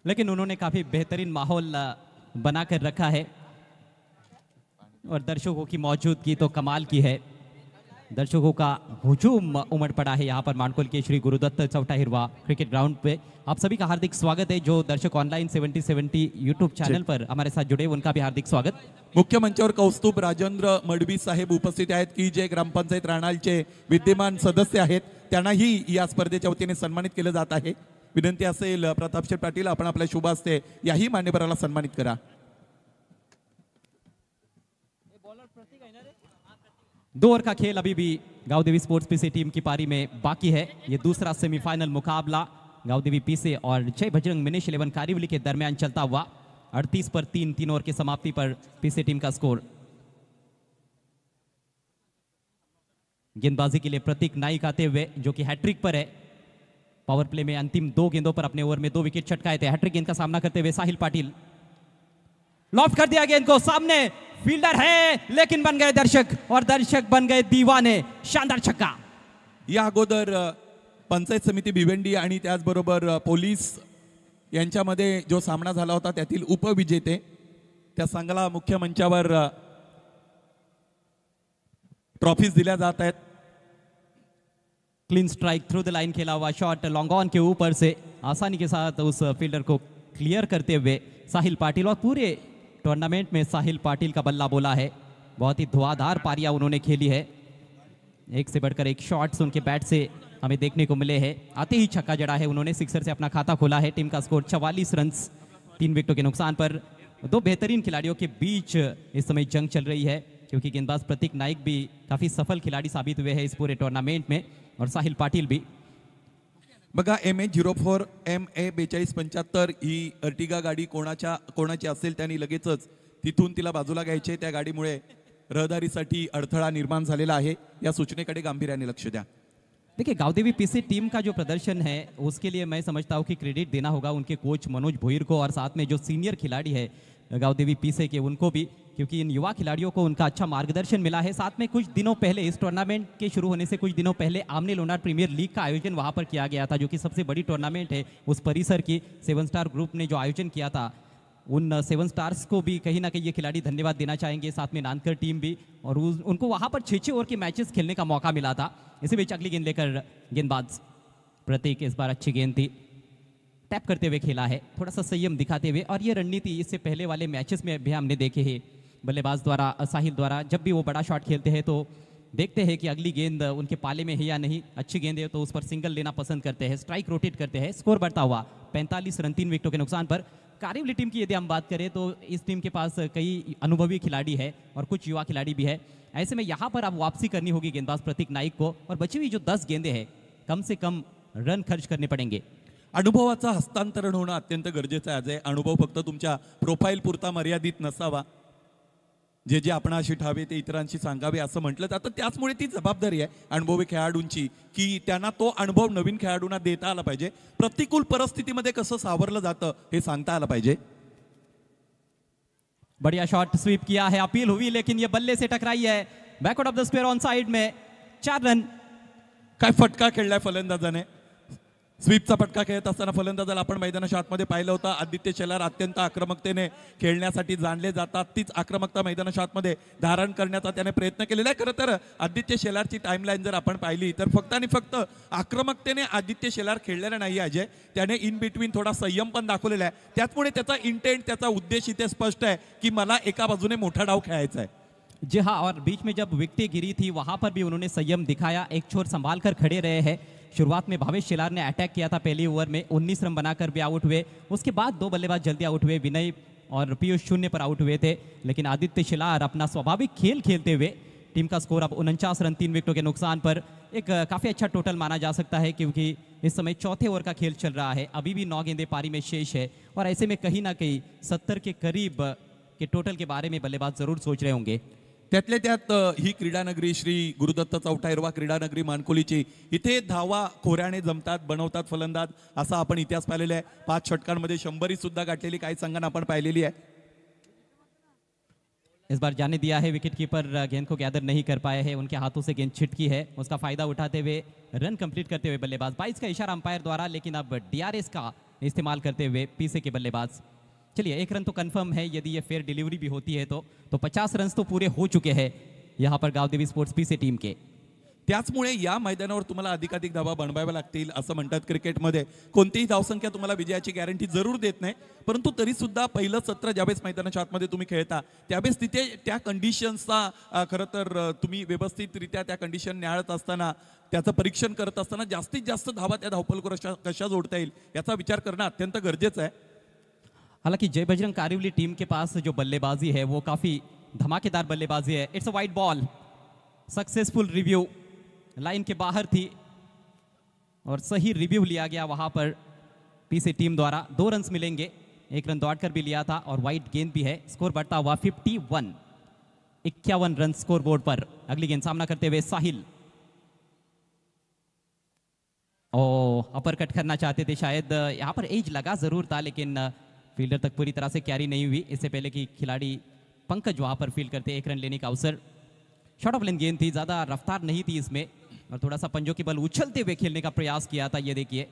लेकिन उन्होंने काफी बेहतरीन माहौल बनाकर रखा है और दर्शकों की मौजूदगी तो कमाल की है. दर्शकों का हुजूम उमड़ पड़ा है यहाँ पर मानकोल के श्री गुरुदत्त चौटा हिरवा क्रिकेट ग्राउंड पे. आप सभी का हार्दिक स्वागत है. जो दर्शक ऑनलाइन 7070 यूट्यूब चैनल पर हमारे साथ जुड़े उनका भी हार्दिक स्वागत. मुख्य मंचावर कौस्तुभ राजेंद्र मडवी साहेब उपस्थित आहेत की जे ग्रामपंचायत राणालचे विद्यमान सदस्य आहेत, त्यांनाही या स्पर्धेच्या वतीने सन्मानित केलं जात आहे. विनंती असेल प्रतापशेठ पाटील, आपण आपल्या शुभ हस्ते याही मान्यवराला सन्मानित करा. 2 ओवर का खेल अभी भी गांवदेवी स्पोर्ट्स पीसे टीम की पारी में बाकी है. ये दूसरा सेमीफाइनल मुकाबला गांवदेवी पीसे और जय बजरंग मिनिश 11 कारिवली के दरमियान चलता हुआ. 38 पर 3 ओवर की समाप्ति पर पीसे टीम का स्कोर. गेंदबाजी के लिए प्रतीक नाइक आते हुए जो कि हैट्रिक पर है. पावर प्ले में अंतिम 2 गेंदों पर अपने ओवर में 2 विकेट चटकाए थे. हैट्रिक गेंद का सामना करते हुए साहिल पाटिल लॉफ्ट कर दिया गेंद को, सामने फील्डर है लेकिन बन गए दर्शक और दर्शक बन गए दीवाने. शानदार छक्का. या अगोदर पंचायत समिती भिवंडी आणि त्याचबरोबर पोलीस यांच्यामध्ये जो सामना झाला होता त्यातील उपविजेते त्या संघाला मुख्य मंचावर ट्रॉफीज दिल्या जात आहेत. Clean strike through the line खेला हुआ शॉट लॉन्ग ऑन के ऊपर से आसानी के साथ उस फील्डर को क्लियर करते हुए साहिल पाटिल. और पूरे टूर्नामेंट में साहिल पाटिल का बल्ला बोला है. बहुत ही धुआंधार पारियां उन्होंने खेली है. एक से बढ़कर एक शॉट्स उनके बैट से हमें देखने को मिले हैं. आते ही छक्का जड़ा है उन्होंने, सिक्सर से अपना खाता खोला है. टीम का स्कोर 44 रन 3 विकेटों के नुकसान पर. 2 बेहतरीन खिलाड़ियों के बीच इस समय जंग चल रही है, क्योंकि गेंदबाज प्रतीक नाइक भी काफी सफल खिलाड़ी साबित हुए हैं इस पूरे टूर्नामेंट में और साहिल पाटिल भी. बघा MA04 MA 4275 ही अर्टिगा गाडी कोणाची असेल त्यांनी लगेचच तिथून तिला बाजूला घ्यायचे. त्या गाडीमुळे रहदारीसाठी अडथळा निर्माण झालेला आहे. या सूचनेकडे गांभीर्याने लक्ष द्या. देखिए गांवदेवी पीसे टीम का जो प्रदर्शन है उसके लिए मैं समझता हूँ कि क्रेडिट देना होगा उनके कोच मनोज भोईर को और साथ में जो सीनियर खिलाड़ी है गांवदेवी पीसे के उनको भी, क्योंकि इन युवा खिलाड़ियों को उनका अच्छा मार्गदर्शन मिला है. साथ में कुछ दिनों पहले इस टूर्नामेंट के शुरू होने से कुछ दिनों पहले आमने लोनार प्रीमियर लीग का आयोजन वहां पर किया गया था, जो कि सबसे बड़ी टूर्नामेंट है उस परिसर की. 7 स्टार ग्रुप ने जो आयोजन किया था, उन 7 स्टार्स को भी कहीं ना कहीं ये खिलाड़ी धन्यवाद देना चाहेंगे, साथ में नानकर टीम भी. और उनको वहां पर 6-6 ओवर के मैचेस खेलने का मौका मिला था. इसी बीच अगली गेंद लेकर गेंदबाज प्रतीक, इस बार अच्छी गेंद थी, टैप करते हुए खेला है, थोड़ा सा संयम दिखाते हुए. और ये रणनीति इससे पहले वाले मैचेस में भी हमने देखे हैं बल्लेबाज द्वारा, साहिल द्वारा, जब भी वो बड़ा शॉट खेलते हैं तो देखते हैं कि अगली गेंद उनके पाले में है या नहीं. अच्छी गेंद है तो उस पर सिंगल लेना पसंद करते हैं, स्ट्राइक रोटेट करते हैं. स्कोर बढ़ता हुआ 45 रन 3 विकेटों के नुकसान पर. कारिवली टीम की यदि हम बात करें तो इस टीम के पास कई अनुभवी खिलाड़ी है और कुछ युवा खिलाड़ी भी है. ऐसे में यहाँ पर अब वापसी करनी होगी गेंदबाज प्रतीक नाइक को और बची हुई जो 10 गेंदे हैं कम से कम रन खर्च करने पड़ेंगे. अनुभवाचा हस्तांतरण होणं अत्यंत गरजेचं आहे. अजय, अनुभव फक्त तुमच्या प्रोफाईल पुरता मर्यादित नसावा. जे जे आपणाशी ठावे ते इतरांशी सांगावे असं म्हटलं जातं. त्याचमुळे ती जबाबदारी आहे अनुभवी खेळाडूंची की त्यांना तो अनुभव नवीन खेळाडूंना देता आला पाहिजे. प्रतिकूल परिस्थितीमध्ये कसं सावरलं जातं हे सांगता आलं पाहिजे. बढ़िया शॉट स्वीप किया है, अपील हुई लेकिन ये बल्ले से टकराई है. Backward of the square on side में 4 रन. काय फटका खेळलाय फलंदाजाने. स्वीपचा फटका खेळत असताना फलंदाजाला आपण मैदानाच्या आतमध्ये पाहिलं होतं. आदित्य शेलार अत्यंत आक्रमकतेने खेळण्यासाठी जाणले जातात. तीच आक्रमकता मैदानाच्या आतमध्ये धारण करण्याचा त्याने प्रयत्न केलेला आहे. खरं तर आदित्य शेलारची टाइमलाईन जर आपण पाहिली तर फक्त आणि फक्त आक्रमकतेने आदित्य शेलार खेळलेला नाही अजय. त्याने इन बिटवीन थोडा संयम पण दाखवलेला आहे. त्याचमुळे त्याचा इंटेंट, त्याचा उद्देश इथे स्पष्ट आहे की मला एका बाजूने मोठा डाव खेळायचा आहे. जी हाँ, और बीच में जब विकेटें गिरी थी वहां पर भी उन्होंने संयम दिखाया, एक छोर संभाल कर खड़े रहे हैं. शुरुआत में भावेश शेलार ने अटैक किया था पहली ओवर में, 19 रन बनाकर भी आउट हुए. उसके बाद 2 बल्लेबाज जल्दी आउट हुए, विनय और पीयूष 0 पर आउट हुए थे. लेकिन आदित्य शेलार अपना स्वाभाविक खेल खेलते हुए टीम का स्कोर अब 49 रन 3 विकेटों के नुकसान पर एक काफ़ी अच्छा टोटल माना जा सकता है, क्योंकि इस समय चौथे ओवर का खेल चल रहा है. अभी भी 9 गेंदें पारी में शेष है और ऐसे में कहीं ना कहीं 70 के करीब के टोटल के बारे में बल्लेबाज जरूर सोच रहे होंगे. त्यातल्या त्यात ही क्रीडानगरी श्री गुरुदत्त चौटा हिरवा क्रीडानगरी मानकोलीची, इथे धावा खोऱ्याने जमतात, बनवतात फलंदाज, असा आपण इतिहास पाहिलेला आहे. 5 षटकांमध्ये 100 सुद्धा गाठलेली काही संघांना आपण पाहिलेली आहे. इस बार जाने दिया है, विकेट कीपर गेंद को गैदर नहीं कर पाए हैं, उनके हाथों से गेंद छिटकी है, उसका फायदा उठाते हुए रन कंप्लीट करते हुए बल्लेबाज। 22 का इशारा अंपायर द्वारा, लेकिन अब डीआरएस का इस्तेमाल करते हुए पीछे के बल्लेबाज। चलिए, 1 रन तो कंफर्म है, यदि ये फेयर डिलीवरी भी होती है तो 50 रन तो पूरे हो चुके हैं यहाँ पर गावदेवी स्पोर्ट्स पीसे टीम के। त्याचमुळे या मैदानावर तुम्हाला अधिकाधिक धावा बनवाव्या लागतील असं म्हणतात खक्रिकेटमध्ये। कोणतीही धावसंख्या तुम्हाला विजयाची गॅरंटी जरूर देत नाही, परंतु तरी सुद्धा पहिलं सत्र ज्यावेळेस मैदानाच्या आतमध्ये तुम्ही खेळता त्यावेळेस तिथे त्या कंडिशन्सचा खरं तर तुम्ही व्यवस्थितरित्या त्या कंडिशन न्याहाळत असताना, त्याचं परीक्षण करत असताना जास्तीत जास्त धावा त्या धावपलकर कशा जोडता येईल याचा विचार करणं अत्यंत गरजेचं आहे। हालांकि जय बजरंग कारिवली टीम के पास जो बल्लेबाजी है वो काफी धमाकेदार बल्लेबाजी है। It's a wide ball, successful review, line के बाहर थी और सही रिव्यू लिया गया वहां पर पीसे टीम द्वारा। 2 रन मिलेंगे, 1 रन दौड़ कर भी लिया था और वाइड गेंद भी है। स्कोर बढ़ता हुआ 51 रन स्कोर बोर्ड पर। अगली गेंद सामना करते हुए साहिल, अपर कट करना चाहते थे शायद, यहाँ पर एज लगा जरूर था लेकिन फील्डर तक पूरी तरह से कैरी नहीं हुई। इससे पहले कि खिलाड़ी पंकज वहां पर फील्ड करते 1 रन लेने का अवसर। शॉर्ट ऑफ लेन गेंद थी, ज्यादा रफ्तार नहीं थी इसमें और थोड़ा सा पंजों के बल उछलते हुए खेलने का प्रयास किया था। ये देखिए,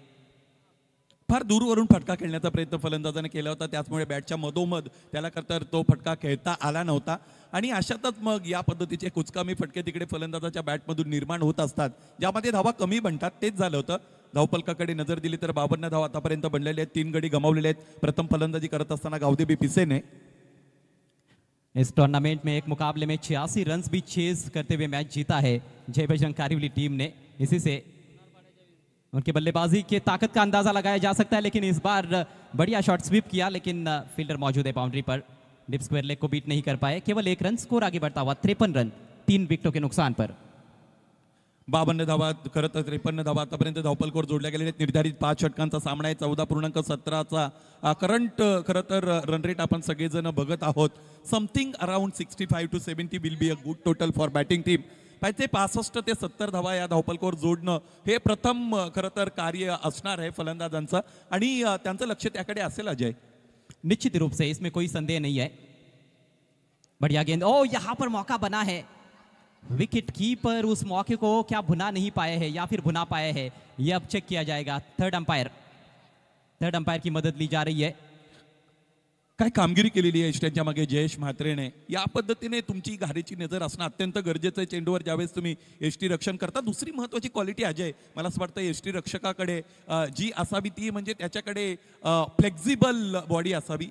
फार दूरवरून फटका खेळण्याचा प्रयत्न फलंदाजाने केला होता, त्याचमुळे बॅटच्या मधोमध त्याला तर तो फटका खेळता आला नव्हता आणि अशातच मग या पद्धतीचे कुचकामी फटके तिकडे फलंदाजाच्या बॅटमधून निर्माण होत असतात, ज्यामध्ये धावा कमी बनतात। तेच झालं होतं। धावपलकाकडे नजर दिली तर 52 धावा आतापर्यंत बनलेले आहेत, 3 गडी गमावलेले आहेत प्रथम फलंदाजी करत असताना गावदेवी पिसेने। इस टूर्नामेंट में एक मुकाबले में 86 रन भी चेज करते हुए मैच जीता है जय बजरंग कारिवली टीम ने। इसी से उनके बल्लेबाजी के ताकत का अंदाजा लगाया जा सकता है, लेकिन इस बार बढ़िया शॉट स्वीप किया लेकिन फील्डर मौजूद है बाउंड्री पर। डिप स्क्वायर लेग को बीट नहीं कर पाए, केवल 1 रन। स्कोर आगे बढ़ता हुआ 53 रन 3 विकेटों के नुकसान पर। 52 धावा, खरं तर 53 धावा आतापर्यंत धावपलकोर जोडल्या गेलेल्या आहेत। निर्धारित 5 षटकांचा सामना आहे। 14.17चा करंट खरं तर रन रेट आपण सगळेजण बघत आहोत। Something around 65 to 70 will be a good total for batting team. पाहिजे 65 ते 70 धावा या धावपलकोर जोडणं हे प्रथम खरं तर कार्य असणार आहे फलंदाजांचं आणि त्यांचं लक्ष त्याकडे असेल अजय। निश्चित रूप से इसमें कोई संदेह नहीं है। बढ़िया गेंद, यहां पर मौका बना है। विकेट कीपर उस मौके को क्या भुना नहीं पाए हैं या फिर भुना पाए हैं, यह अब चेक किया जाएगा। थर्ड अंपायर की मदद ली जा रही है। काय कामगिरी केलेली आहे स्टेजच्या मागे जयेश म्हात्रेने। या पद्धतीने तुमची घारीची नजर असणं अत्यंत गरजेचं आहे चेंडूवर ज्यावेळेस तुम्ही एसटी रक्षण करता। दुसरी महत्त्वाची क्वालिटी अजय, मला असं वाटतं एसटी रक्षकाकडे जी असावी ती म्हणजे त्याच्याकडे फ्लेक्झिबल बॉडी असावी,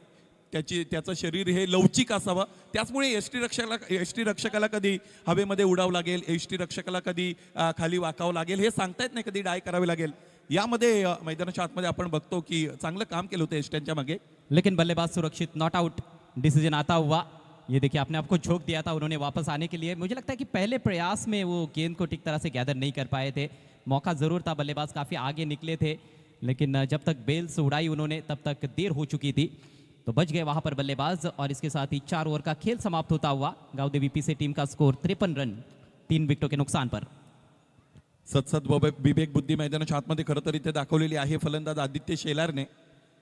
त्याचं शरीर हे लवचिक असावं। त्याचमुळे एसटी रक्षकाला कधी हवेमध्ये उडावं लागेल, एसटी रक्षकाला कधी खाली वाकावं लागेल हे सांगता येत नाही, कधी डाय करावे लागेल। यामध्ये मैदानाच्या आतमध्ये आपण बघतो की चांगलं काम केलं होतं एसटीच्या मागे, लेकिन बल्लेबाज सुरक्षित, नॉट आउट डिसीजन आता हुआ। ये देखिए, आपने आपको झोंक दिया था उन्होंने वापस आने के लिए। मुझे लगता है कि पहले प्रयास में वो गेंद को ठीक तरह से गैदर नहीं कर पाए थे। मौका जरूर था, बल्लेबाज काफी आगे निकले थे, लेकिन जब तक बेल्स उड़ाई उन्होंने तब तक देर हो चुकी थी, तो बच गए वहां पर बल्लेबाज। और इसके साथ ही 4 ओवर का खेल समाप्त होता हुआ गावदेवी पीसे टीम का स्कोर 53 रन 3 विकेटों के नुकसान पर। सतसत विवेक बुद्धी मैदानाच्या आतमध्ये खरं तर इथे दाखवलेली आहे फलंदाज आदित्य शेलारने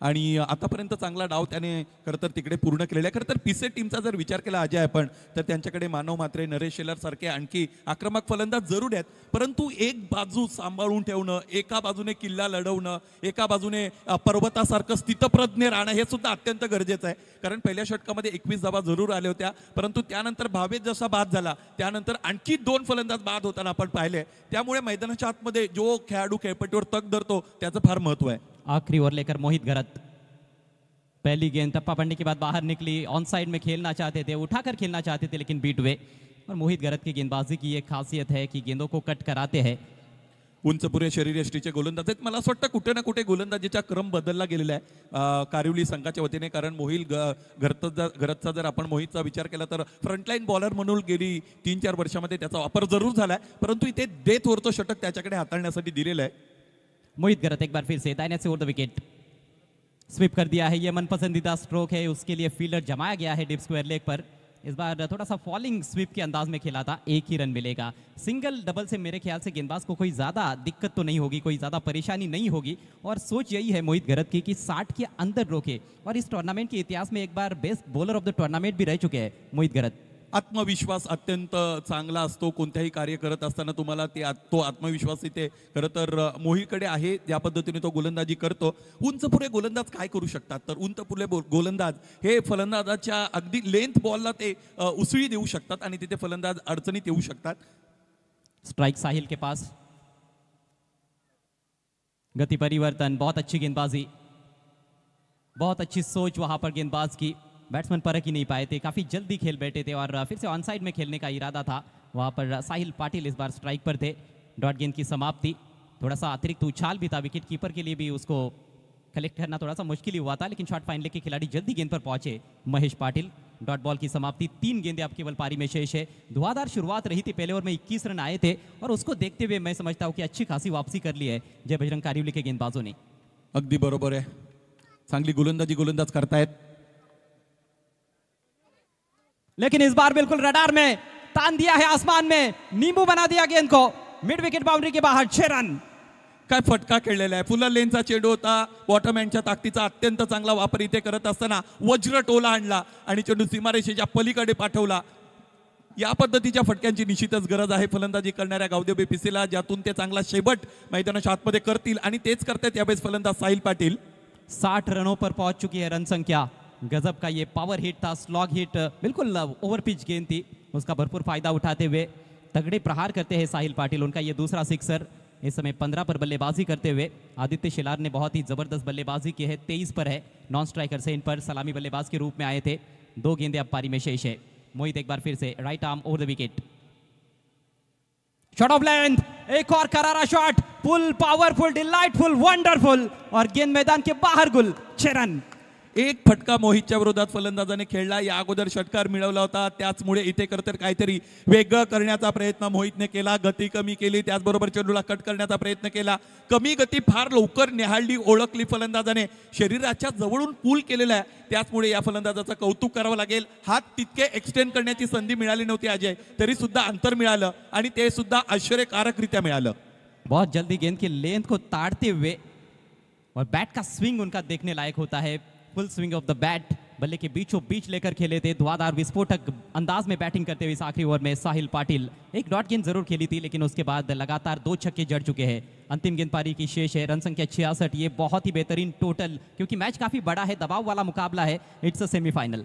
आणि आतापर्यंत चांगला डाव त्याने खरं तर तिकडे पूर्ण केलेला आहे। खरं तर पीसे टीमचा जर विचार केला अजय आपण तर त्यांच्याकडे मानव म्हात्रे, नरेश शेलार सारखे आणखी आक्रमक फलंदाज जरूर आहेत, परंतु एक बाजू सांभाळून ठेवणं, एका बाजूने किल्ला लढवणं, एका बाजूने पर्वतासारखं स्थितप्रज्ञ राहणं हे सुद्धा अत्यंत गरजेचं आहे। कारण पहिल्या षटकामध्ये 21 धावा जरूर आल्या होत्या, परंतु त्यानंतर भावेश जसा बाद झाला त्यानंतर आणखी 2 फलंदाज बाद होताना आपण पाहिले। त्यामुळे मैदानाच्या आतमध्ये जो खेळाडू खेळपट्टीवर तग धरतो त्याचं फार महत्त्व आहे। आखिरी ओवर लेकर मोहित घरत, पहली गेंद टप्पा पड़ने के बाद बाहर निकली। ऑन साइड में खेलना चाहते थे, उठाकर खेलना चाहते थे, लेकिन बीट हुए। और मोहित घरत की गेंदबाजी की एक खासियत है कि गेंदों को कट कराते हैं। उंच पुरे शरीर यष्टीचे गोलंदाज आहेत। मला असं वाटतं कुठे ना कुठे गोलंदाजीचा क्रम बदलला गेलेला आहे कारिवली संघाच्या वतीने, कारण मोहित घरतचा जर आपण मोहितचा विचार केला तर फ्रंटलाईन बॉलर म्हणून गेली 3-4 वर्षामध्ये त्याचा वापर जरूर झालाय, परंतु इथे डेथ ओव्हरचं षटक त्याच्याकडे हाताळण्यासाठी दिलेलं आहे। मोहित घरत एक बार फिर से दाहिने से ओवर द विकेट स्वीप कर दिया है। ये मनपसंदीदा स्ट्रोक है, उसके लिए फील्डर जमाया गया है डिप स्क्वायर लेग पर। इस बार थोड़ा सा फॉलिंग स्वीप के अंदाज में खेला था, 1 ही रन मिलेगा। सिंगल डबल से मेरे ख्याल से गेंदबाज को कोई ज़्यादा दिक्कत तो नहीं होगी, कोई ज़्यादा परेशानी नहीं होगी। और सोच यही है मोहित घरत की कि 60 के अंदर रोके, और इस टूर्नामेंट के इतिहास में एक बार best bowler of the tournament भी रह चुके हैं मोहित घरत। आत्मविश्वास अत्यंत चांगला असतो. कोणत्याही कार्य करत असताना तुम्हाला तो आत्मविश्वास इथे खरं तर मोहीकडे आहे. ज्या पद्धतीने तो गोलंदाजी करतो. उंचपुरे गोलंदाज काय करू शकतात, तर उंचपुरे गोलंदाज हे फलंदाजाच्या अगदी लेंथ बॉलला ते उसळी देऊ शकतात आणि तिथे फलंदाज अडचणीत येऊ शकतात. स्ट्राइक साहिल के पास, गति परिवर्तन, बहुत अच्छी गेंदबाजी, बहुत अच्छी सोच वहां पर गेंदबाज की। बैट्समैन परख ही नहीं पाए थे, काफी जल्दी खेल बैठे थे और फिर से ऑन साइड में खेलने का इरादा था। वहां पर साहिल पाटिल इस बार स्ट्राइक पर थे। डॉट गेंद की समाप्ति, थोड़ा सा अतिरिक्त उछाल भी था, विकेट कीपर के लिए भी उसको कलेक्ट करना थोड़ा सा मुश्किल ही हुआ था, लेकिन शॉट फाइन लेके खिलाड़ी जल्दी गेंद पर पहुंचे। महेश पाटिल, डॉट बॉल की समाप्ति, 3 गेंदें अब केवल पारी में शेष है। धुआंधार शुरुआत रही थी, पहले ओवर में 21 रन आए थे और उसको देखते हुए मैं समझता हूं कि अच्छी खासी वापसी कर ली है जय बजरंग कारिवली के गेंदबाजों ने। अगदी बरोबर आहे, चांगली गोलंदाज करतायत, लेकिन इस बार बिल्कुल रडार में तान दिया है, आसमान में नींबू बना दिया गेंद को। मिड विकेट बाउंड्री के बाहर 6 रन। काय फटका खेळलेला आहे. फुलर लेनचा चेंडू होता, बॉटम एंडच्या ताकदीचा अत्यंत चांगला वापर इथे करत असताना वज्र टोला आणला आणि चेंडू सीमारेषेच्या पलीकडे पाठवला. या पद्धतीच्या फटक्यांची निश्चितच गरज आहे फलंदाजी करणाऱ्या गावदेव बेपिसेला, ज्यातून ते चांगला शेवट मैदानाच्या आतमध्ये करतील आणि तेच करतात यावेळेस फलंदाज साहिल पाटील। 60 रनों पर पहुंच चुकी है रन संख्या। गजब का ये पावर हिट था, स्लॉग हिट, बिल्कुल ओवर पिच गेंद थी, उसका भरपूर फायदा उठाते हुए तगड़े प्रहार करते हैं साहिल पाटिल। उनका ये दूसरा सिक्सर, इस समय 15 पर बल्लेबाजी करते हुए आदित्य शिलार ने बहुत ही जबरदस्त बल्लेबाजी की है। 23 पर है, नॉन स्ट्राइकर से इन पर सलामी बल्लेबाज के रूप में आए थे। 2 गेंदें अब पारी में शेष है। मोहित एक बार फिर से right arm over the wicket, shot of length, एक और करारा shot, full powerful, delightful, wonderful और गेंद मैदान के बाहर गुल। 6 रन। एक फटका मोहितच्या विरोधात फलंदाजाने खेळला, या अगोदर षटकार मिळवला होता, त्याचमुळे इथे करतर काहीतरी वेगळं करण्याचा प्रयत्न मोहितने केला, गती कमी केली, त्याचबरोबर चेंडूला कट करण्याचा प्रयत्न केला, कमी गती फार लवकर निहाळली, ओळखली फलंदाजाने, शरीराच्या जवळून पूल केलेला आहे, त्याचमुळे या फलंदाजाचं कौतुक करावं लागेल। हात तितके एक्सटेंड करण्याची संधी मिळाली नव्हती अजय, तरी सुद्धा अंतर मिळालं आणि ते सुद्धा आश्चर्यकारकरित्या मिळालं। बहुत जल्दी गेंद की लेंथ को ताड़ते हुए और बैट का स्विंग उनका देखने लायक होता है। Full swing of the bat, बल्ले के बीचों बीच लेकर खेले थे, धुआंधार विस्फोटक अंदाज में बैटिंग करते हुए इस आखिरी ओवर में साहिल पाटिल। एक डॉट गेंद जरूर खेली थी, लेकिन उसके बाद लगातार 2 छक्के जड़ चुके हैं। अंतिम गेंद पारी की शेष है, रन संख्या 66। ये बहुत ही बेहतरीन टोटल, क्योंकि मैच काफी बड़ा है, दबाव वाला मुकाबला है, इट्स अ सेमीफाइनल।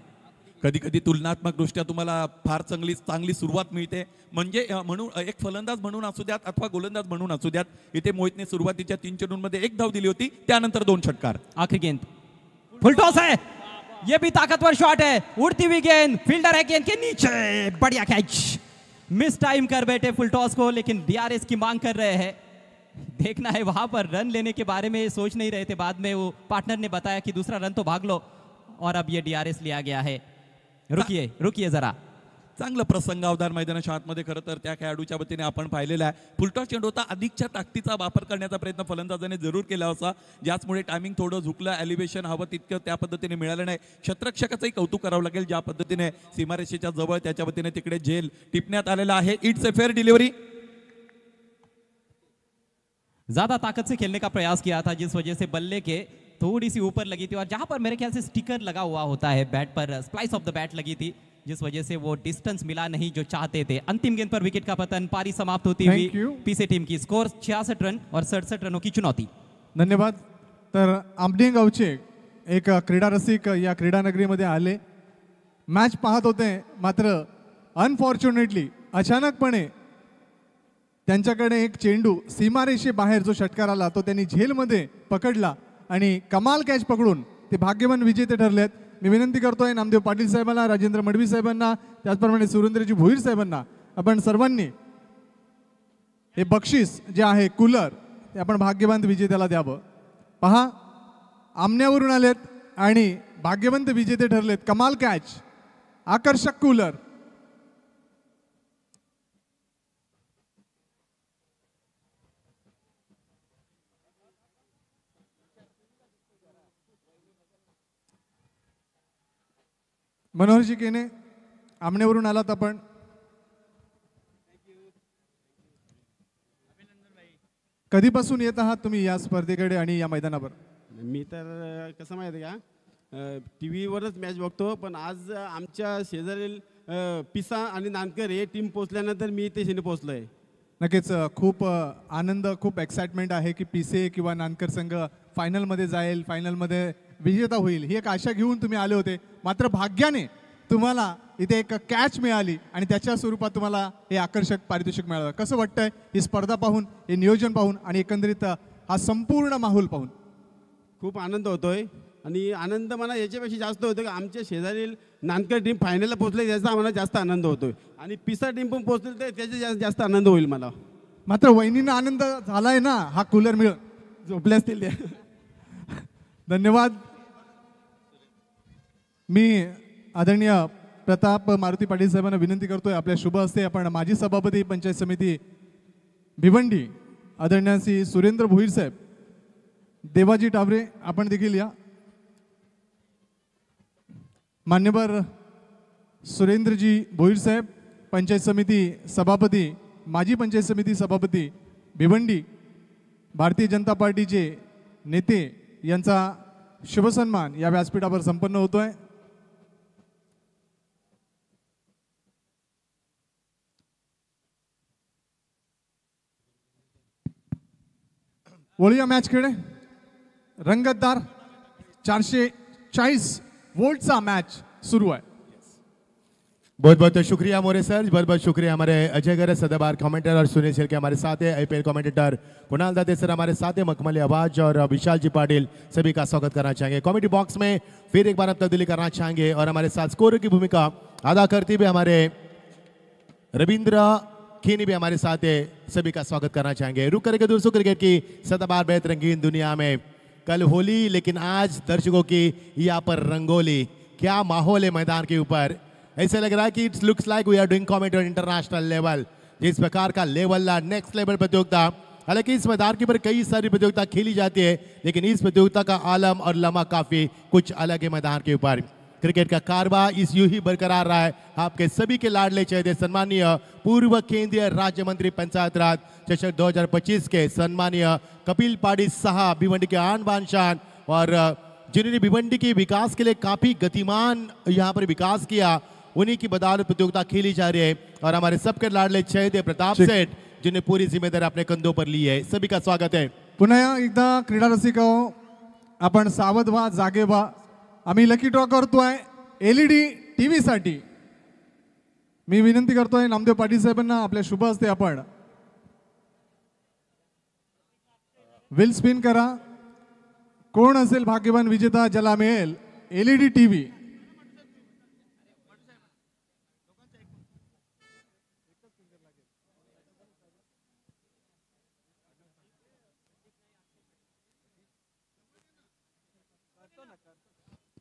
कधी कधी तुलनात्मक दृष्ट्या तुम्हाला फार चांगली सुरुवात मिळते, म्हणजे म्हणून एक फलंदाज म्हणून असू द्यात अथवा गोलंदाज म्हणून असू द्यात, इथे मोहितने सुरुवातीच्या 3 चेंडूंमध्ये 1 धाव दिली होती, त्यानंतर 2 षटकार। आखिरी गेंद फुल टॉस है, ये भी ताकतवर शॉट है, उड़ती हुई गेंद, फील्डर है गेंद के नीचे, बढ़िया कैच, मिस टाइम कर बैठे फुल टॉस को, लेकिन डीआरएस की मांग कर रहे हैं। देखना है वहां पर रन लेने के बारे में सोच नहीं रहे थे, बाद में वो पार्टनर ने बताया कि दूसरा रन तो भाग लो, और अब ये डीआरएस लिया गया है। रुकिए जरा, चांगलं प्रसंगावधान मैदानाच्या आतमध्ये खरं तर त्या खेळाडूच्या वतीने आपण पाहिलेला आहे। फुलटॉस चेंडू होता, अधिकच्या ताकदीचा वापर करण्याचा प्रयत्न फलंदाजाने जरूर केला होता, ज्याचमुळे टायमिंग थोडं झुकलं, एलिव्हेशन हवं तितकं त्या पद्धतीने मिळालं नाही। क्षेत्ररक्षकाचंही कौतुक करावं लागेल, ज्या पद्धतीने सीमारेषेच्या जवळ त्याच्या वतीने तिकडे झेल टिपण्यात आलेला आहे। It's a fair delivery. ज्यादा ताकत से खेलने का प्रयास किया था, जिस वजह से बल्ले के थोड़ी सी ऊपर लगी थी, और जहां पर मेरे ख्याल से स्टिकर लगा हुआ होता है बैट पर, स्प्लाइस ऑफ द बैट लगी थी, जिस वजह से वो डिस्टेंस मिला नहीं जो चाहते थे। अंतिम गेंद पर विकेट का पतन, पारी समाप्त होती हुई पीछे टीम की स्कोर 66 रन और 67 रनों की चुनौती। धन्यवाद। तर आंबडी गावचे एक क्रीडा रसिक या क्रीडा नगरीमध्ये आले, मॅच पाहत होते, मात्र अनफॉर्च्युनेटली अचानकपणे त्यांच्याकडे एक चेंडू सीमारेषे बाहेर जो षटकार आला तो त्यांनी झेलमध्ये पकडला आणि कमाल कॅच पकडून ते भाग्यवान विजेते ठरलेत। मी विनंती करतोय नामदेव पाटील साहेबांना, राजेंद्र मडवी साहेबांना, त्याचप्रमाणे सुरेंद्रजी भोईर साहेबांना, आपण सर्वांनी हे बक्षीस जे आहे कूलर, ते आपण भाग्यवंत विजेत्याला द्यावं। पहा, आमण्यावरून आलेत आणि भाग्यवंत विजेते ठरलेत, कमाल कॅच, आकर्षक कूलर। मनोहरजी केने, आमनेवरून आलात आपण, कधीपासून येत आहात तुम्ही या स्पर्धेकडे आणि या मैदानावर? मी तर कसं माहिती का, टी व्हीवरच मॅच बघतो, पण आज आमच्या शेजारील पिसा आणि नानकर हे टीम पोचल्यानंतर मी इथे शेने पोचलो आहे. नक्कीच खूप आनंद, खूप एक्साइटमेंट आहे की पीसे किंवा नानकर संघ फायनलमध्ये जाईल, फायनलमध्ये विजेता होईल, ही एक आशा घेऊन तुम्ही आले होते. मात्र भाग्याने तुम्हाला इथे एक कॅच मिळाली आणि त्याच्या स्वरूपात तुम्हाला हे आकर्षक पारितोषिक मिळालं. कसं वाटतंय ही स्पर्धा पाहून, हे नियोजन पाहून आणि एकंदरीत हा संपूर्ण माहोल पाहून? खूप आनंद होतोय आणि आनंद मला याच्यापेक्षा जास्त होतो की आमच्या शेजारील नानकर टीम फायनलला पोहोचले त्याचा आम्हाला जास्त आनंद होतोय आणि पिसा टीम पण पोहोचले तर त्याचा जास्त आनंद होईल मला. मात्र वहिनींना आनंद झालाय ना हा कूलर मिळून? झोपले असतील ते. धन्यवाद. मी आदरणीय प्रताप मारुती पाटील साहेबांना विनंती करतोय आपल्या शुभ हस्ते आपण माजी सभापती पंचायत समिती भिवंडी आदरणीय श्री सुरेंद्र भोईर साहेब, देवाजी टावरे आपण देखील या. मान्यवर सुरेंद्रजी भोईर साहेब, पंचायत समिती सभापती, माजी पंचायत समिती सभापती भिवंडी, भारतीय जनता पार्टीचे नेते यांचा शुभसन्मान या व्यासपीठावर संपन्न होतोय. वळूया मॅच खेळे. रंगतदार 440 वोल्टचा मॅच सुरू आहे. बहुत बहुत शुक्रिया मोरे सर, बहुत बहुत शुक्रिया हमारे अजय गर सदाबार कमेंटेटर और सुनील शेर के हमारे साथ है. आईपीएल कमेंटेटर कुणाल दाते सर हमारे साथ है, मखमली आवाज और विशाल जी पाटिल सभी का स्वागत करना चाहेंगे. कमेटी बॉक्स में फिर एक बार हम तब्दीली करना चाहेंगे और हमारे साथ स्कोर की भूमिका अदा करते हुए हमारे रविंद्र खीनी भी हमारे साथ है, सभी का स्वागत करना चाहेंगे. रुक करके दोस्तों क्रिकेट की सदाबार बेहद रंगीन दुनिया में कल होली लेकिन आज दर्शकों की यहाँ पर रंगोली. क्या माहौल है मैदान के ऊपर, ऐसे लग रहा है कि it's looks like we are doing comedy international level. जिस प्रकार का लेवल नेक्स्ट लेवल प्रतियोगिता. हालांकि इस मैदान के ऊपर कई सारी प्रतियोगिता खेली जाती है लेकिन इस प्रतियोगिता का आलम और लम्हा काफी कुछ अलग है. मैदान के ऊपर क्रिकेट का कारवा इस यूं ही बरकरार रहा है. आपके सभी के लाडले चहेते सम्मानीय पूर्व केंद्रीय राज्य मंत्री पंचायत राज चषक 2025 के सम्मानीय कपिल पाड़ी साहब, भिवंडी के आन बान शान और जिन्होंने भिवंडी के विकास के लिए काफी गतिमान यहाँ पर विकास किया, उन्हीं की बदौलत प्रतियोगिता खेली जा रही है. और हमारे सबके लाडले चहेते प्रताप सेठ जिन्हें पूरी जिम्मेदारी अपने कंधों पर ली है, सभी का स्वागत है. पुन्हा एकदा क्रीडा रसिको आपण सावध व्हा, जागे व्हा. आम्ही लकी ड्रॉ करतोय LED TV साठी. मी विनंती करतोय नामदेव पाटील साहेबांना आपल्या शुभ हस्ते आपण विल स्पिन करा. कोण असेल भाग्यवान विजेता ज्याला मिळेल LED TV?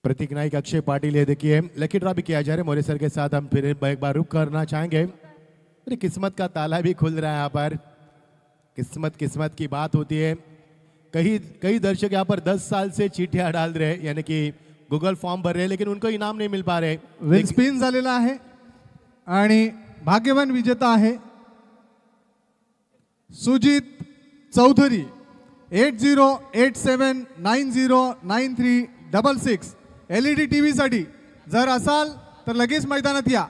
प्रतीक नाइक, अक्षय पाटिल, ये देखिए लकी ड्रॉ भी किया जा रहा है. मोरे सर के साथ हम फिर एक बार रुक करना चाहेंगे. अरे किस्मत का ताला भी खुल रहा है यहाँ पर. किस्मत किस्मत की बात होती है. कई दर्शक यहाँ पर 10 साल से चिट्ठियां डाल रहे हैं, यानी कि गूगल फॉर्म भर रहे हैं, लेकिन उनको इनाम नहीं मिल पा रहे. विल स्पिन झालेला आहे आणि भाग्यवान विजेता आहे सुजित चौधरी. 8087909366 LED TV साठी जर असाल तर लगेच मैदानात या.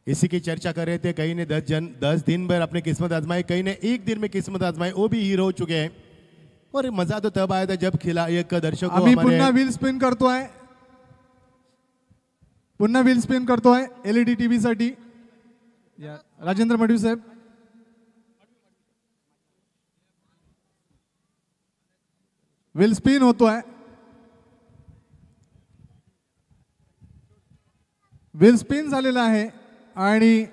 इसी की चर्चा कर रहे थे. कई ने 10 दिन भर अपनी किस्मत आजमाई, कई ने एक दिन में किस्मत आजमाई, वो भी हीरो हो चुके हैं. और मजा तो तब आया था जब खिला एक दर्शक को आम्ही पुन्हा व्हील स्पिन करतोय, पुन्हा व्हील स्पिन करतोय LED TV साठी. राजेंद्र मडवी साहेब, व्हील स्पिन होतोय. व्हील स्पिन झालेला आहे आणि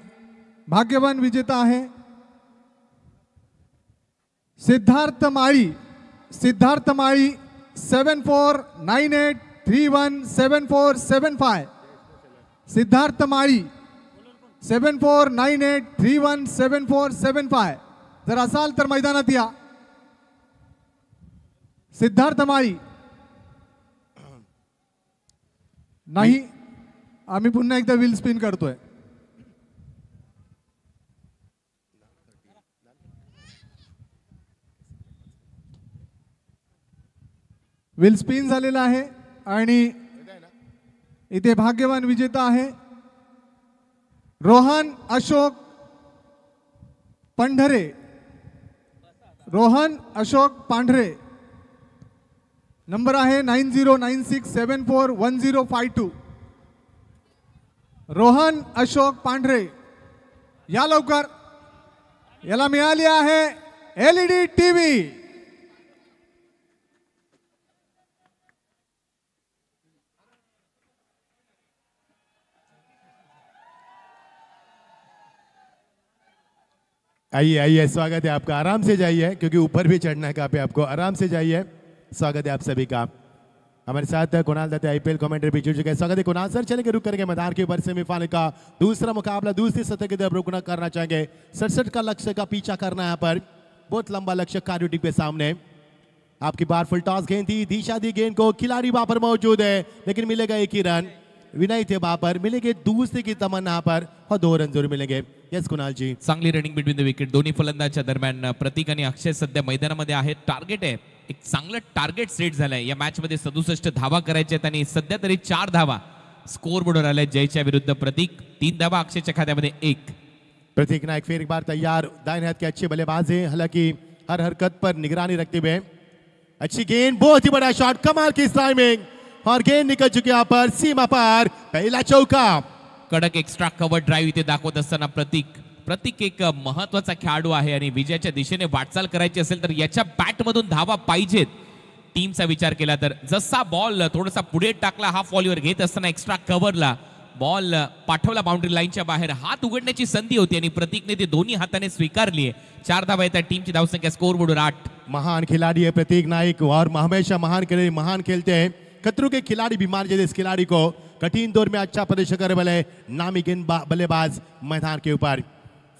भाग्यवान विजेता आहे सिद्धार्थ माळी. सिद्धार्थ माळी 7498317475. सिद्धार्थ माळी 7498317475. जर असाल तर मैदानात या. सिद्धार्थ माळी नाही. आम्ही पुन्हा एकदा व्हील स्पिन करतोय. व्हील स्पिन झालेला आहे आणि इथे भाग्यवान विजेता आहे रोहन अशोक पंढरे. रोहन अशोक पांढरे, नंबर आहे 9096741052. रोहन अशोक पांढरे या लवकर. याला मिळाली आहे LED टीव्ही. आइए आइए, स्वागत है आपका. आराम से जाइए क्योंकि ऊपर भी चढ़ना है काफी आपको. आराम से जाइए. स्वागत है आप सभी का. हमारे साथ कुणाल दत्ते IPL कमेंटेटर भी जुड़ चुके हैं. स्वागत है कुणाल सर. चलेंगे रुक करके मैदान के ऊपर सेमीफाइनल का दूसरा मुकाबला दूसरी सतह की तरफ रुकना करना चाहेंगे. 67 का लक्ष्य का पीछा करना है यहाँ पर. बहुत लंबा लक्ष्य कार्यो टीम के सामने. आपकी बार फुल टॉस गेंद थी, दिशा दी गेंद को. खिलाड़ी वहां पर मौजूद है लेकिन मिलेगा एक ही रन. विनय थे वहां पर, मिलेंगे दूसरे की तमन्ना पर और 2 रन जरूर मिलेंगे. यस कुणाल जी. चांगली रनिंग बिटवीन द विकेट दोन्ही फलंदाजच्या दरम्यान. प्रतीक आणि अक्षय सध्या मैदानामध्ये आहेत. टार्गेट आहे, एक चांगलं टार्गेट सेट झालंय या मॅच मध्ये. 67 धावा करायच्या आहेत आणि सध्या तरी 4 धावा स्कोर बोर्डवर आल्या जयच्या विरुद्ध. प्रतीक 3 धावा, अक्षयच्या खात्यामध्ये 1. प्रतीक नायक फिर एक बार तैयार. दाहिने हाथ के अच्छे बल्लेबाज हैं, हालांकि हर हरकत पर निगरानी रखते हुए. अच्छी गेंद, बहुत ही बड़ा शॉट, कमाल की टाइमिंग और गेंद निकल चुकी यहाँ पर सीमा पर. पहला चौका. कडक एक्स्ट्रा कव्हर ड्राईव्ह इथे दाखवत असताना प्रतीक एक महत्वाचा खेळाडू आहे आणि विजयाच्या दिशेने वाटचाल करायची असेल तर याच्या बॅट मधून धावा पाहिजेत. टीमचा विचार केला तर जसा बॉल थोडासा पुढे टाकला हाफ व्हॉलीवर घेत असताना एक्स्ट्रा कव्हरला बॉल पाठवला बाउंड्री लाईनच्या बाहेर. हात उघडण्याची संधी होती आणि प्रतीकने ती दोन्ही हाताने स्वीकारली आहे. 4 धावा येतात. टीमची धावसंख्या स्कोर बोर्डवर 8. महान खिलाड़ी है प्रतीक नायक और हमेशा महान खिलाड़ी महान खेलते हैं. खतरों के खिलाड़ी भी मान जाते इस खिलाड़ी को. कठिन दौर में अच्छा प्रदर्शन करने वाले नामी बल्लेबाज मैदान के ऊपर.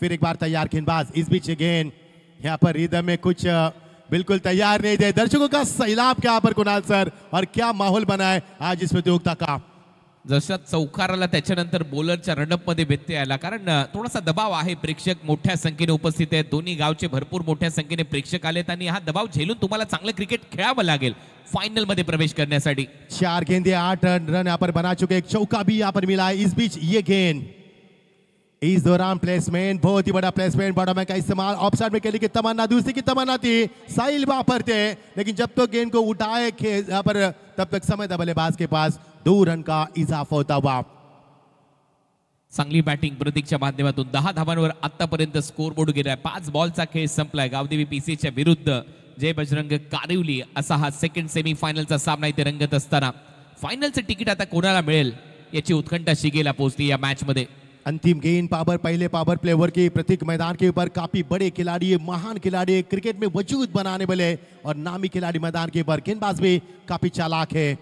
फिर एक बार तैयार गेंदबाज. इस बीच गेंद यहाँ पर रिदम में कुछ बिल्कुल तैयार नहीं थे. दर्शकों का सैलाब क्या पर कुणाल सर, और क्या माहौल बना है आज इस प्रतियोगिता का. जशा चौकार आला त्याच्यानंतर बॉलरच्या रनअप मध्ये व्यत्यय आला, कारण थोडासा दबाव आहे. प्रेक्षक मोठ्या संख्येने उपस्थित आहेत. दोन्ही गावचे भरपूर मोठ्या संख्येने प्रेक्षक आलेत आणि हा दबाव झेलून तुम्हाला चांगलं क्रिकेट खेळावं लागेल फाइनल मध्ये प्रवेश करण्यासाठी. 4 गेंदे 8 रन यहाँ पर बना चुके. एक चौका भी यहाँ पर मिला है. इस बीच ये गेंद, इस दौरान प्लेसमेंट, बहुत ही बड़ा प्लेसमेंट, बड़ा मैच का इस्तेमाल. ऑफसाइड में खेलने की तमन्ना, दूसरी की तमन्ना थी. साहिल वहां पर थे लेकिन जब तक गेंद को उठाए यहाँ पर तब तक समय था बल्लेबाज के पास. 2 रन का इजाफा होता हुआ. चांगली बॅटिंग प्रतीकच्या माध्यमातून. 10 धावांवर आतापर्यंत स्कोर बोर्ड गेलाय. 5 बॉलचा खेळ संपलाय. गावदेवी PCच्या विरुद्ध जय बजरंग कारिवली असा हा सेकंड सेमीफायनलचा सामना इथे रंगत असताना फायनलचं तिकीट आता कोणाला मिळेल याची उत्कंठा शिगेला पोहोचली या मॅच मध्ये. अंतिम गेंद पावर, पहले पावर प्ले ओवर की. प्रतीक मैदान के ऊपर काफी बड़े खिलाड़ी, महान खिलाड़ी, क्रिकेट में वजूद बनाने वाले और नामी खिलाड़ी मैदान के ऊपर. गेंदबाज भी काफी चालाक है.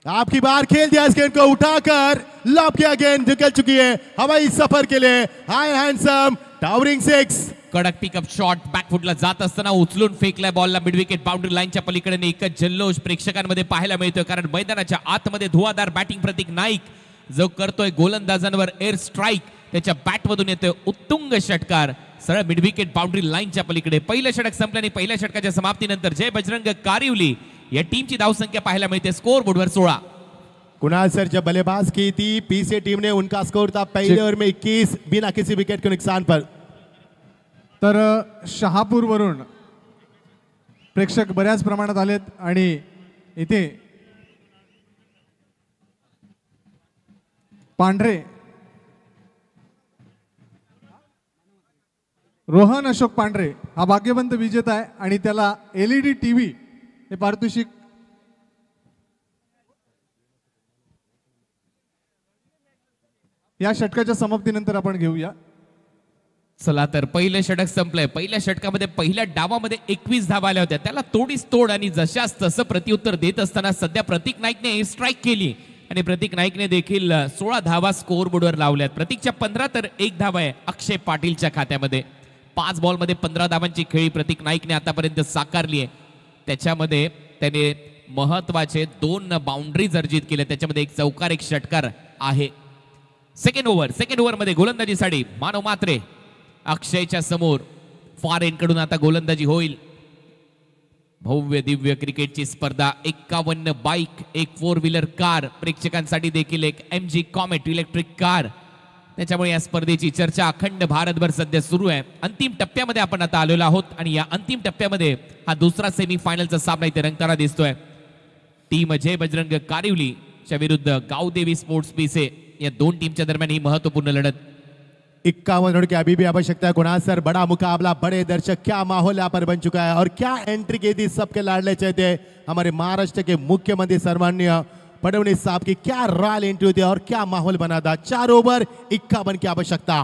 आपकी बार खेल दिया इस गेंद को उठाकर. लॉब किया, गेंद निकल चुकी है हवाई सफर के लिए. High handsome towering 6. कडक पिकअप शॉट बॅकफुटला जात असताना उचलून फेकलाय बॉलला मिड विकेट बाउंड्री लाईनच्या पलीकडे. एकच जल्लोष प्रेक्षकांमध्ये पाहायला मिळतोय, कारण मैदानाच्या आतमध्ये धुवाधार बॅटिंग प्रतीक नाईक जो करतोय गोलंदाजांवर एअर स्ट्राईक. त्याच्या बॅटमधून येतोय उत्तुंग षटकार सरळ मिड विकेट बाउंड्री लाईनच्या पलीकडे. पहिलं षटक संपल्याने पहिल्या षटकाच्या समाप्तीनंतर जय बजरंग कारिवली या टीमची धावसंख्या पाहायला मिळते स्कोर बोर्डवर 16. कुणाल सर जब बल्लेबाज की थी पीसी टीम ने, उनका स्कोर था पहले ओवर में 21 बिना किसी विकेट के नुकसान पर. तर शहापूरवरून प्रेक्षक बऱ्याच प्रमाणात आलेत आणि इथे पांढरे रोहन अशोक पांढरे हा भाग्यवंत विजेता आहे आणि त्याला LED टीव्ही हे पारितोषिक या षटकाच्या समाप्तीनंतर आपण घेऊया. चला तर पहिलं षटक संपलंय. पहिल्या षटकामध्ये पहिल्या डावामध्ये 21 धावा आल्या होत्या. त्याला तोडीस तोड आणि जशास तसं प्रत्युत्तर देत असताना सध्या प्रतीक नाईकने स्ट्राईक केली आणि प्रतीक नाईकने देखील 16 धावा स्कोर बोर्डवर लावल्यात. प्रतीकच्या 15 तर 1 धावा आहे अक्षय पाटीलच्या खात्यामध्ये. 5 बॉलमध्ये 15 धावांची खेळी प्रतीक नाईकने आतापर्यंत साकारली आहे. त्याच्यामध्ये त्याने महत्वाचे 2 बाउंड्रीज अर्जित केले. त्याच्यामध्ये एक चौकार, एक षटकार आहे. सेकंड ओव्हर मध्ये गोलंदाजीसाठी मानव मात्रे अक्षयच्या समोर. फार एंड कडून आता गोलंदाजी होईल. भव्य दिव्य क्रिकेटची स्पर्धा 51 बाईक, एक 4 व्हीलर कार, प्रेक्षकांसाठी देखील एक MG कॉमेट इलेक्ट्रिक कार. त्याच्यामुळे या स्पर्धेची चर्चा अखंड भारतभर सध्या सुरू आहे. अंतिम टप्प्यामध्ये आपण आता आलेलो आहोत आणि या अंतिम टप्प्यामध्ये हा दुसरा सेमीफायनलचा सामना इथे रंगताना दिसतोय. टीम जय बजरंग कारिवलीच्या विरुद्ध गावदेवी स्पोर्ट्स पीसे या दोन टीमच्या दरम्यान ही महत्वपूर्ण लढत. 51 रन की अभी भी आवश्यकता है कुणाल सर. बड़ा मुकाबला, बड़े दर्शक, क्या माहौल यहाँ पर बन चुका है और क्या एंट्री की थी सबके लाडले चाहते हमारे महाराष्ट्र के मुख्यमंत्री सन्माननीय फडणवीस साहब की. क्या रॉयल एंट्री होती और क्या माहौल बना था. 4 ओव्हर 51 की आवश्यकता.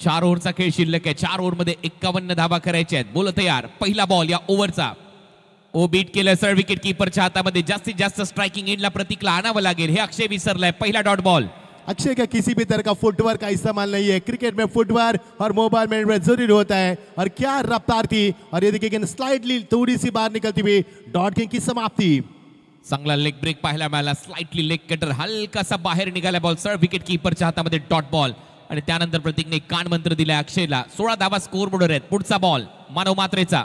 4 ओव्हरचा खेळ शिल्लक आहे. 4 ओव्हरमध्ये 51 धावा करायच्या आहेत. बोल तयार. पहिला बॉल या ओव्हरचा ओ बीट केलं सर विकेट कीपरच्या हातामध्ये. जास्तीत जास्त स्ट्रायकिंग एंडला प्रतीकला आणावं लागेल हे अक्षय विसरलाय. पहिला डॉट बॉल. अक्षय का किसी भी तरह का फुटवर्क का इस्तेमाल नहीं है. क्रिकेट में फुटवर्क और मोबाइल में जरूरी होता है. और क्या रफ्तार थी और ये देखिए स्लाइडली थोड़ी सी बाहर निकलती हुई डॉट किंग की समाप्ति. चांगला लेग ब्रेक पाहायला मिळाला. स्लाइटली लेग कटर हलकासा बाहेर निघाला बॉल. सर विकेट कीपरच्या हातामध्ये डॉट बॉल आणि त्यानंतर प्रतीकने कान मंत्र दिलाय अक्षयला. 16 धावा स्कोर बोर्डवर आहेत. पुढचा बॉल मानव मात्रेचा.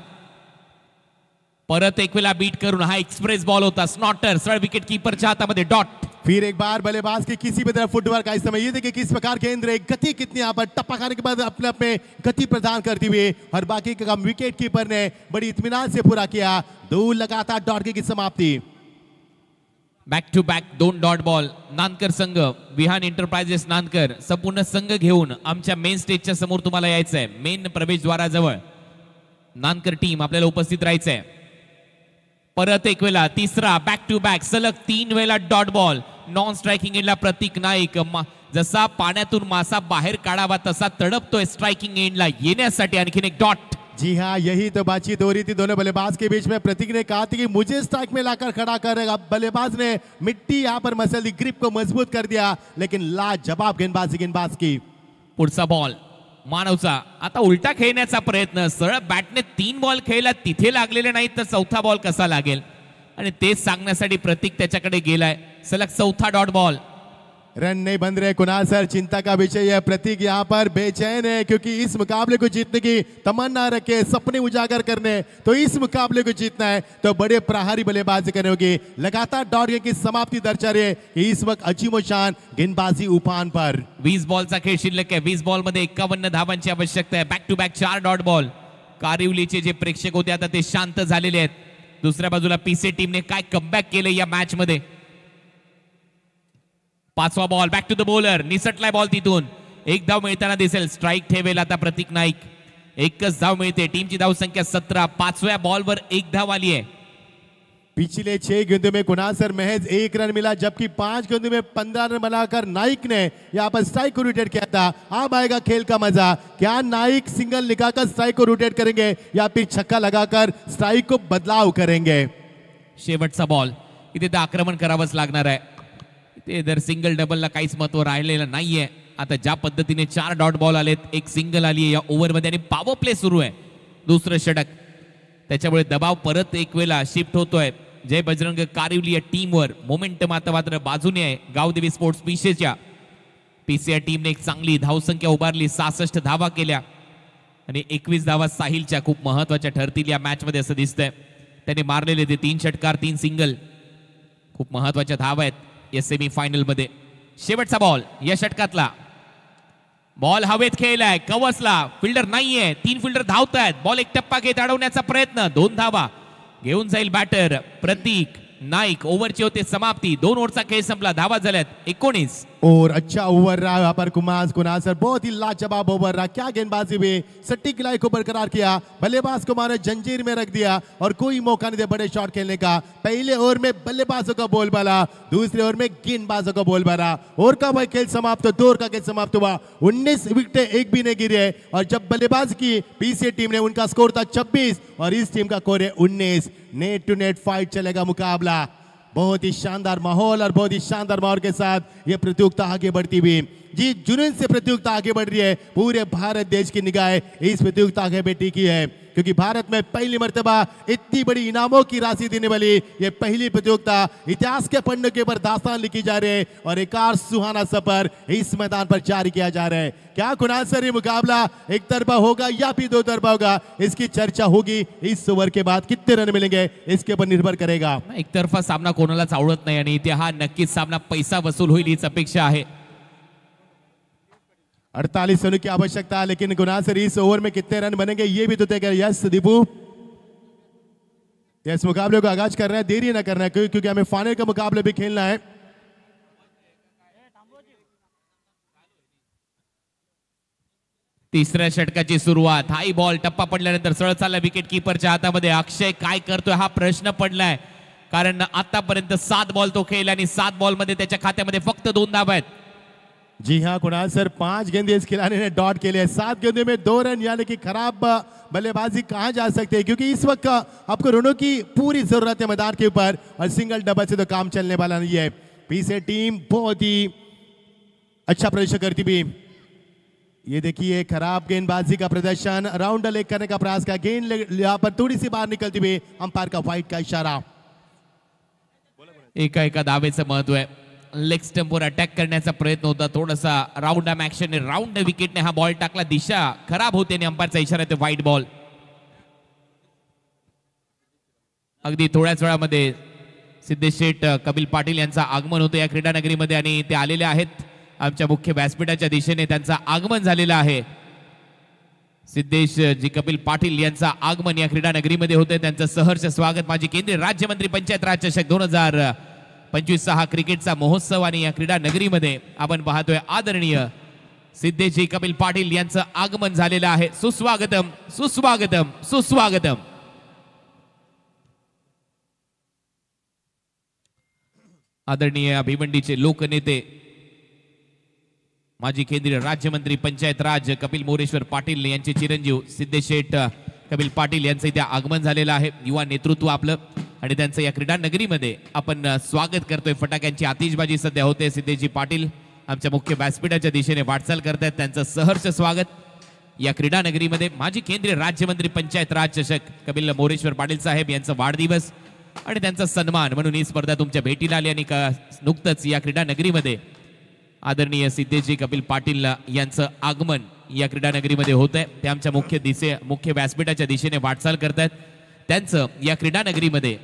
परत एक वेळा बीट करून हा एक्सप्रेस बॉल होता. स्नॉटर सर विकेट कीपरच्या हातामध्ये डॉट. फिर एक बार बल्लेबाज के किसी भी तरह फुटवर्क का इस्तेमाल. ये देखिए किस प्रकार केंद्र गति कितनी यहाँ पर टप्पा खाने के बाद अपने अपने गति प्रदान करती हुई और बाकी का काम विकेट कीपर ने बड़ी इत्मीनान से पूरा किया. 2 लगातार डॉट की समाप्ति. Back to back 2 dot ball. नानकर संघ, विहान एंटरप्राइजेस नानकर संपूर्ण संघ घेऊन आमच्या मेन स्टेजच्या समोर तुम्हाला यायचं आहे. मेन प्रवेशद्वाराजवळ नानकर टीम आपल्याला उपस्थित राहायचं आहे. परत एक वेळा तिसरा बॅक टू बॅक सलग 3 वेळा डॉट बॉल. नॉन स्ट्रायकिंग एंडला प्रतीक नाईक. जसा पाण्यातून मासा बाहेर काढावा तसा तडपतोय स्ट्रायकिंग एंडला येण्यासाठी. आणखीन एक डॉट. जी हाँ, यही तो बातचीत हो रही थी दोनों बल्लेबाज के बीच में. प्रतीक ने कहा था कि मुझे स्ट्राइक में लाकर खड़ा करेगा. बल्लेबाज ने मिट्टी यहाँ पर मसल दी, ग्रिप को मजबूत कर दिया. लेकिन लाजवाब गेंदबाज की. पुढचा बॉल मानवचा. आता उलटा खेळण्याचा प्रयत्न. सरळ बॅटने 3 बॉल खेळला, तिथे लागलेले नाहीत तर चौथा बॉल कसा लागेल आणि तेच सांगण्यासाठी प्रतीक त्याच्याकडे गेलाय. सलग चौथा डॉट बॉल. रन नहीं बन रहे कुणाल सर. चिंता का विषय है. प्रतीक यहाँ पर बेचैन है क्योंकि इस मुकाबले को जीतने की तमन्ना रखे, सपने उजागर करने. तो इस मुकाबले को जीतना है तो बड़े प्रहारी बल्लेबाजी करनी होगी. लगातार डॉट की समाप्ति दर्शा रही है कि इस वक्त अजीमोशान गेंदबाजी उफान पर. 20 बॉलचा खेळ शिल्लक आहे. 20 बॉल मध्ये 51 धावांची आवश्यकता आहे. Back to back 4 dot ball. कारिवलीचे जे प्रेक्षक होते आता ते शांत झालेले आहेत. दुसऱ्या बाजूला पीसे टीमने काय कमबॅक केले या मॅच मध्ये. 5वा ball back to the bowler. निसटलाय बॉल तिथून. एक धाव मिळताना दिसेल. स्ट्राइक ठेवेल आता प्रतीक नाईक. एकच धाव मिळते. टीमची धाव संख्या 17. 5व्या बॉलवर 1 धाव आली आहे. पिछले 6 गेंदों में कुणाल सर महज 1 रन मिला जबकि 5 गेंदों में 15 रन बनाकर नाइक ने यहाँ पर स्ट्राइक को रोटेट किया था. अब आएगा खेल का मजा. क्या नाइक सिंगल लगाकर स्ट्राइक को रोटेट करेंगे या फिर छक्का लगाकर स्ट्राइक को बदलाव करेंगे. शेवटचा बॉल. इथे तर आक्रमण करावंच लागणार आहे. इथे जर सिंगल डबलला काहीच महत्व राहिलेलं नाहीये. आता ज्या पद्धतीने 4 डॉट बॉल आलेत, एक सिंगल आली आहे या ओव्हरमध्ये आणि पॉवर प्ले सुरू आहे. दुसरं षटक. त्याच्यामुळे दबाव परत एक वेळा शिफ्ट होतोय जय बजरंग कारिवली या टीमवर. मोमेंटम आता मात्र बाजूने आहे गावदेवी स्पोर्ट्स पीसेच्या. पीसीया टीमने एक चांगली धावसंख्या उभारली. 66 धावा केल्या आणि 21 धावा साहिलच्या खूप महत्वाच्या ठरतील या मॅच मध्ये असं दिसतंय. त्याने मारलेले ते 3 षटकार 3 सिंगल खूप महत्वाच्या धावा आहेत या सेमी फायनल मध्ये. शेवटचा बॉल या षटकातला. बॉल हवेत खेळलाय. कवसला फिल्डर नाहीये. 3 फिल्डर धावतायत. बॉल एक टप्पा घेत अडवण्याचा प्रयत्न. 2 धावा घेऊन जाईल बॅटर प्रतीक नाईक. ओव्हरची होते समाप्ती. 2 ओव्हरचा खेळ संपला. धावा झाल्यात 19. और अच्छा ओवर रहा यहाँ पर कुणाल सर. बहुत ही लाजवाब ओवर रहा. क्या गेंदबाजी हुई. सटीक लाइन को बरकरार किया. बल्लेबाज को मारे जंजीर में रख दिया और कोई मौका नहीं दिया बड़े शॉट खेलने का. पहले ओवर में बल्लेबाजों का बोल बाला, दूसरे ओवर में गेंदबाजों का बोल बाला. ओवर का वह खेल समाप्त. 2 ओवर का खेल समाप्त हुआ. 19 विकेटें एक भी नहीं गिरे. और जब बल्लेबाज की पीसीए टीम ने उनका स्कोर था 26 और इस टीम का स्कोर है 19. नेट टू नेट फाइट चलेगा मुकाबला. बहुत ही शानदार माहौल और बहुत ही शानदार माहौल के साथ ये प्रतियोगिता आगे बढ़ती हुई. जी जुनून से प्रतियोगिता आगे बढ़ रही है. पूरे भारत देश की निगाहें इस प्रतियोगिता आगे बैठी की है. क्योंकि भारत में पहली मर्तबा इतनी बड़ी इनामों की राशि देने वाली ये पहली प्रतियोगिता इतिहास के पन्नों के ऊपर दास्तान लिखी जा रही है और एक और सुहाना सफर इस मैदान पर जारी किया जा रहा है। क्या कुणाल सर ये मुकाबला एक तरफा होगा या फिर दो तरफा होगा, इसकी चर्चा होगी। इस ओवर के बाद कितने रन मिलेंगे इसके ऊपर निर्भर करेगा। एकतर्फा सामना कोणालाच आवडत नाही आणि इथे हा नक्कीच सामना पैसा वसूल होईल हीच अपेक्षा आहे। 48 रनों की आवश्यकता है, लेकिन गुनाह सर इस ओवर में कितने रन बनेंगे ये भी तो तय कर। यस दीपू, यस मुकाबले को आगाज कर रहे हैं, देरी ना करना है क्योंकि हमें फाइनल का मुकाबला भी खेलना है। तिसऱ्या षटकाची सुरुवात, हाई बॉल टप्पा पडल्यानंतर सरळ चालला विकेट कीपरच्या हातामध्ये। अक्षय काय करतोय हा प्रश्न पडलाय, कारण आतापर्यंत 7 बॉल तो खेळला आणि 7 बॉल मध्ये त्याच्या खात्यामध्ये फक्त 2 धावा आहेत। जी हाँ कुणाल सर, 5 गेंदे इस खिलाड़ी ने डॉट के लिए, 7 गेंदे में 2 रन, यानी कि खराब बल्लेबाजी कहाँ जा सकते हैं, क्योंकि इस वक्त आपको रनों की पूरी जरूरत है मैदान के ऊपर और सिंगल डबल से तो काम चलने वाला नहीं है। पीछे टीम बहुत ही अच्छा प्रदर्शन करती भी, ये देखिए खराब गेंदबाजी का प्रदर्शन, राउंड लेग करने का प्रयास का, गेंद यहाँ पर थोड़ी सी बाहर निकलती हुई, अंपायर का व्हाइट का इशारा। एका एका धावेचं महत्व आहे। लेग स्टंपवर अटॅक करण्याचा प्रयत्न होता, थोडासा राऊंड आर्म ऍक्शन, राऊंड विकेटने हा बॉल टाकला, दिशा खराब होते आणि अंपायरचा इशारा आहे व्हाईट बॉल। अगदी थोड्याच वेळामध्ये सिद्धेश शेठ कपिल पाटील यांचा आगमन होतं या क्रीडा नगरीमध्ये आणि ते आलेले आहेत आमच्या मुख्य व्यासपीठाच्या दिशेने, त्यांचा आगमन झालेलं आहे। सिद्धेश जी कपिल पाटील यांचा आगमन या क्रीडा नगरीमध्ये होते, त्यांचं सहर्ष स्वागत। माजी केंद्रीय राज्यमंत्री पंचायत राज चषक 2025 हा क्रिकेटचा महोत्सव आणि या क्रीडा नगरीमध्ये आपण पाहतोय आदरणीय सिद्धेशजी कपिल पाटील यांचं आगमन झालेलं आहे। सुस्वागतम सुस्वागतम सुस्वागतम। आदरणीय भिवंडीचे लोकनेते माजी केंद्रीय राज्यमंत्री पंचायत राज कपिल मोरेश्वर पाटील यांचे चिरंजीव सिद्धेश शेठ कपिल पाटील यांचं इथे आगमन झालेलं आहे। युवा नेतृत्व आपलं आणि त्यांचं या क्रीडा नगरीमध्ये आपण स्वागत करतोय। फटाक्यांची आतिषबाजी सध्या होते। सिद्धेशजी पाटील आमच्या मुख्य व्यासपीठाच्या दिशेने वाटचाल करतायत, त्यांचं सहर्ष स्वागत या क्रीडा नगरीमध्ये। माजी केंद्रीय राज्यमंत्री पंचायत राज चषक कपिल मोरेश्वर पाटील साहेब यांचा वाढदिवस आणि त्यांचा सन्मान म्हणून ही स्पर्धा तुमच्या भेटीला आली आणि नुकतंच या क्रीडा नगरीमध्ये आदरणीय सिद्धेशजी कपिल पाटील यांचं आगमन या क्रीडा नगरीमध्ये होत आहे। ते आमच्या मुख्य व्यासपीठाच्या दिशेने वाटचाल करतायत, त्यांचं या क्रीडा नगरीमध्ये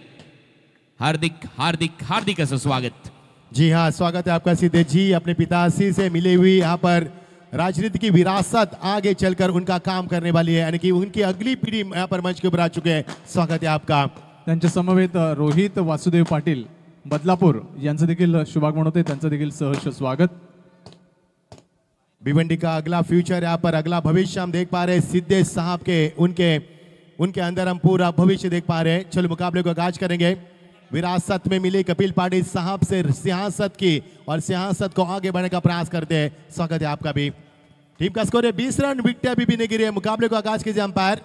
हार्दिक हार्दिक हार्दिक असं स्वागत। जी हाँ, स्वागत है आपका सिद्धेश जी। अपने पिताश्री से मिली हुई यहाँ पर राजनीति की विरासत आगे चलकर उनका काम करने वाली है, यानी कि उनकी अगली पीढ़ी यहाँ पर मंच के ऊपर आ चुके हैं। स्वागत है आपका। त्यांच्या समवेत रोहित वासुदेव पाटील बदलापूर यांचं देखील शुभागमन होते, त्यांचं देखील सहर्ष स्वागत। भिवंडी का अगला फ्यूचर, यहाँ पर अगला भविष्य हम देख पा रहे हैं सिद्धेश साहब के, उनके अंदर हम पूरा भविष्य देख पा रहे हैं। चलो मुकाबले को आगाज करेंगे। विरासत में मिली कपिल पाटिल साहब से सियासत की और सियासत को आगे बढ़ने का प्रयास करते हैं। स्वागत है आपका भी। टीम का स्कोर है 20 रन, विकेट अभी भी नहीं गिरी है। मुकाबले को आगाज कीजिए अंपायर,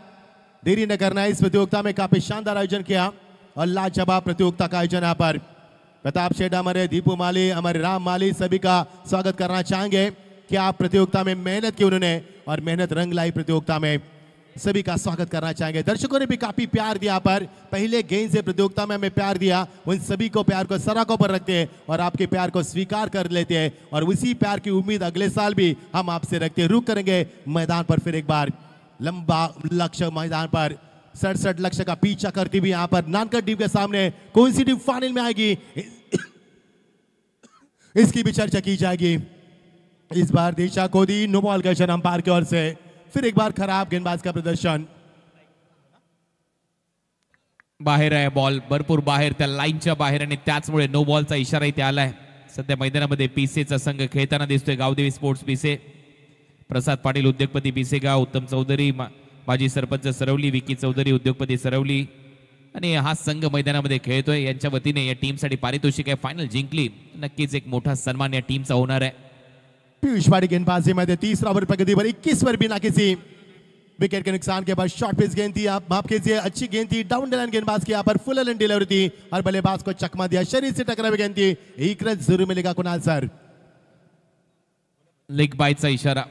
देरी न करना है। इस प्रतियोगिता में काफी शानदार आयोजन किया और लाजवाब प्रतियोगिता का आयोजन यहाँ पर प्रताप शेठ, हमारे दीपू माली, हमारे राम माली, सभी का स्वागत करना चाहेंगे कि आप प्रतियोगिता में मेहनत की उन्होंने और मेहनत रंग लाई प्रतियोगिता में, सभी का स्वागत करना चाहेंगे। दर्शकों ने भी काफी प्यार दिया, पर पहले गेंद से प्रतियोगिता में हमें प्यार दिया, उन सभी को प्यार को सराखों पर रखते हैं और आपके प्यार को स्वीकार कर लेते हैं और उसी प्यार की उम्मीद अगले साल भी हम आपसे रखते हैं। रुक करेंगे मैदान पर फिर एक बार, लंबा लक्ष्य मैदान पर 67 लक्ष्य का पीछा करती हुई यहाँ पर नानकर टीम के सामने कौन सी टीम फाइनल में आएगी इसकी भी चर्चा की जाएगी। इस बार दिशा को दी नो बॉल का इशारा अंपायर की ओर से। फिर एक बार खराब गेंदबाज का प्रदर्शन, बाहेर आहे बॉल, भरपूर बाहेर, त्या लाईनच्या बाहेर आणि त्याचमुळे नो बॉलचा इशारा इथे आलाय। सध्या मैदानामध्ये पीसेचा संघ खेळताना दिसतोय। गावदेवी स्पोर्ट्स पीसे, प्रसाद पाटील उद्योगपती पिसेगाव, उत्तम चौधरी माजी सरपंच सरवली, विकी चौधरी उद्योगपती सरवली आणि हा संघ मैदानामध्ये खेळतोय। यांच्या वतीने या टीमसाठी पारितोषिक आहे, फायनल जिंकली नक्कीच एक मोठा सन्मान या टीमचा होणार आहे। पीयूष पाड़ी गेंदबाजी में तीसरा ओवर प्रगति पर 21 पर बिना किसी विकेट के नुकसान के बाद शॉर्ट पिच गेंद थी, आप माफ कीजिए अच्छी गेंद थी, डाउन द लाइन गेंदबाज की यहाँ पर फुल एंड डिलीवरी थी और बल्लेबाज को चकमा दिया, शरीर से टकरा हुई गेंद थी। एक रन जरूर मिलेगा कुणाल सर। लेग बायचा इशारा।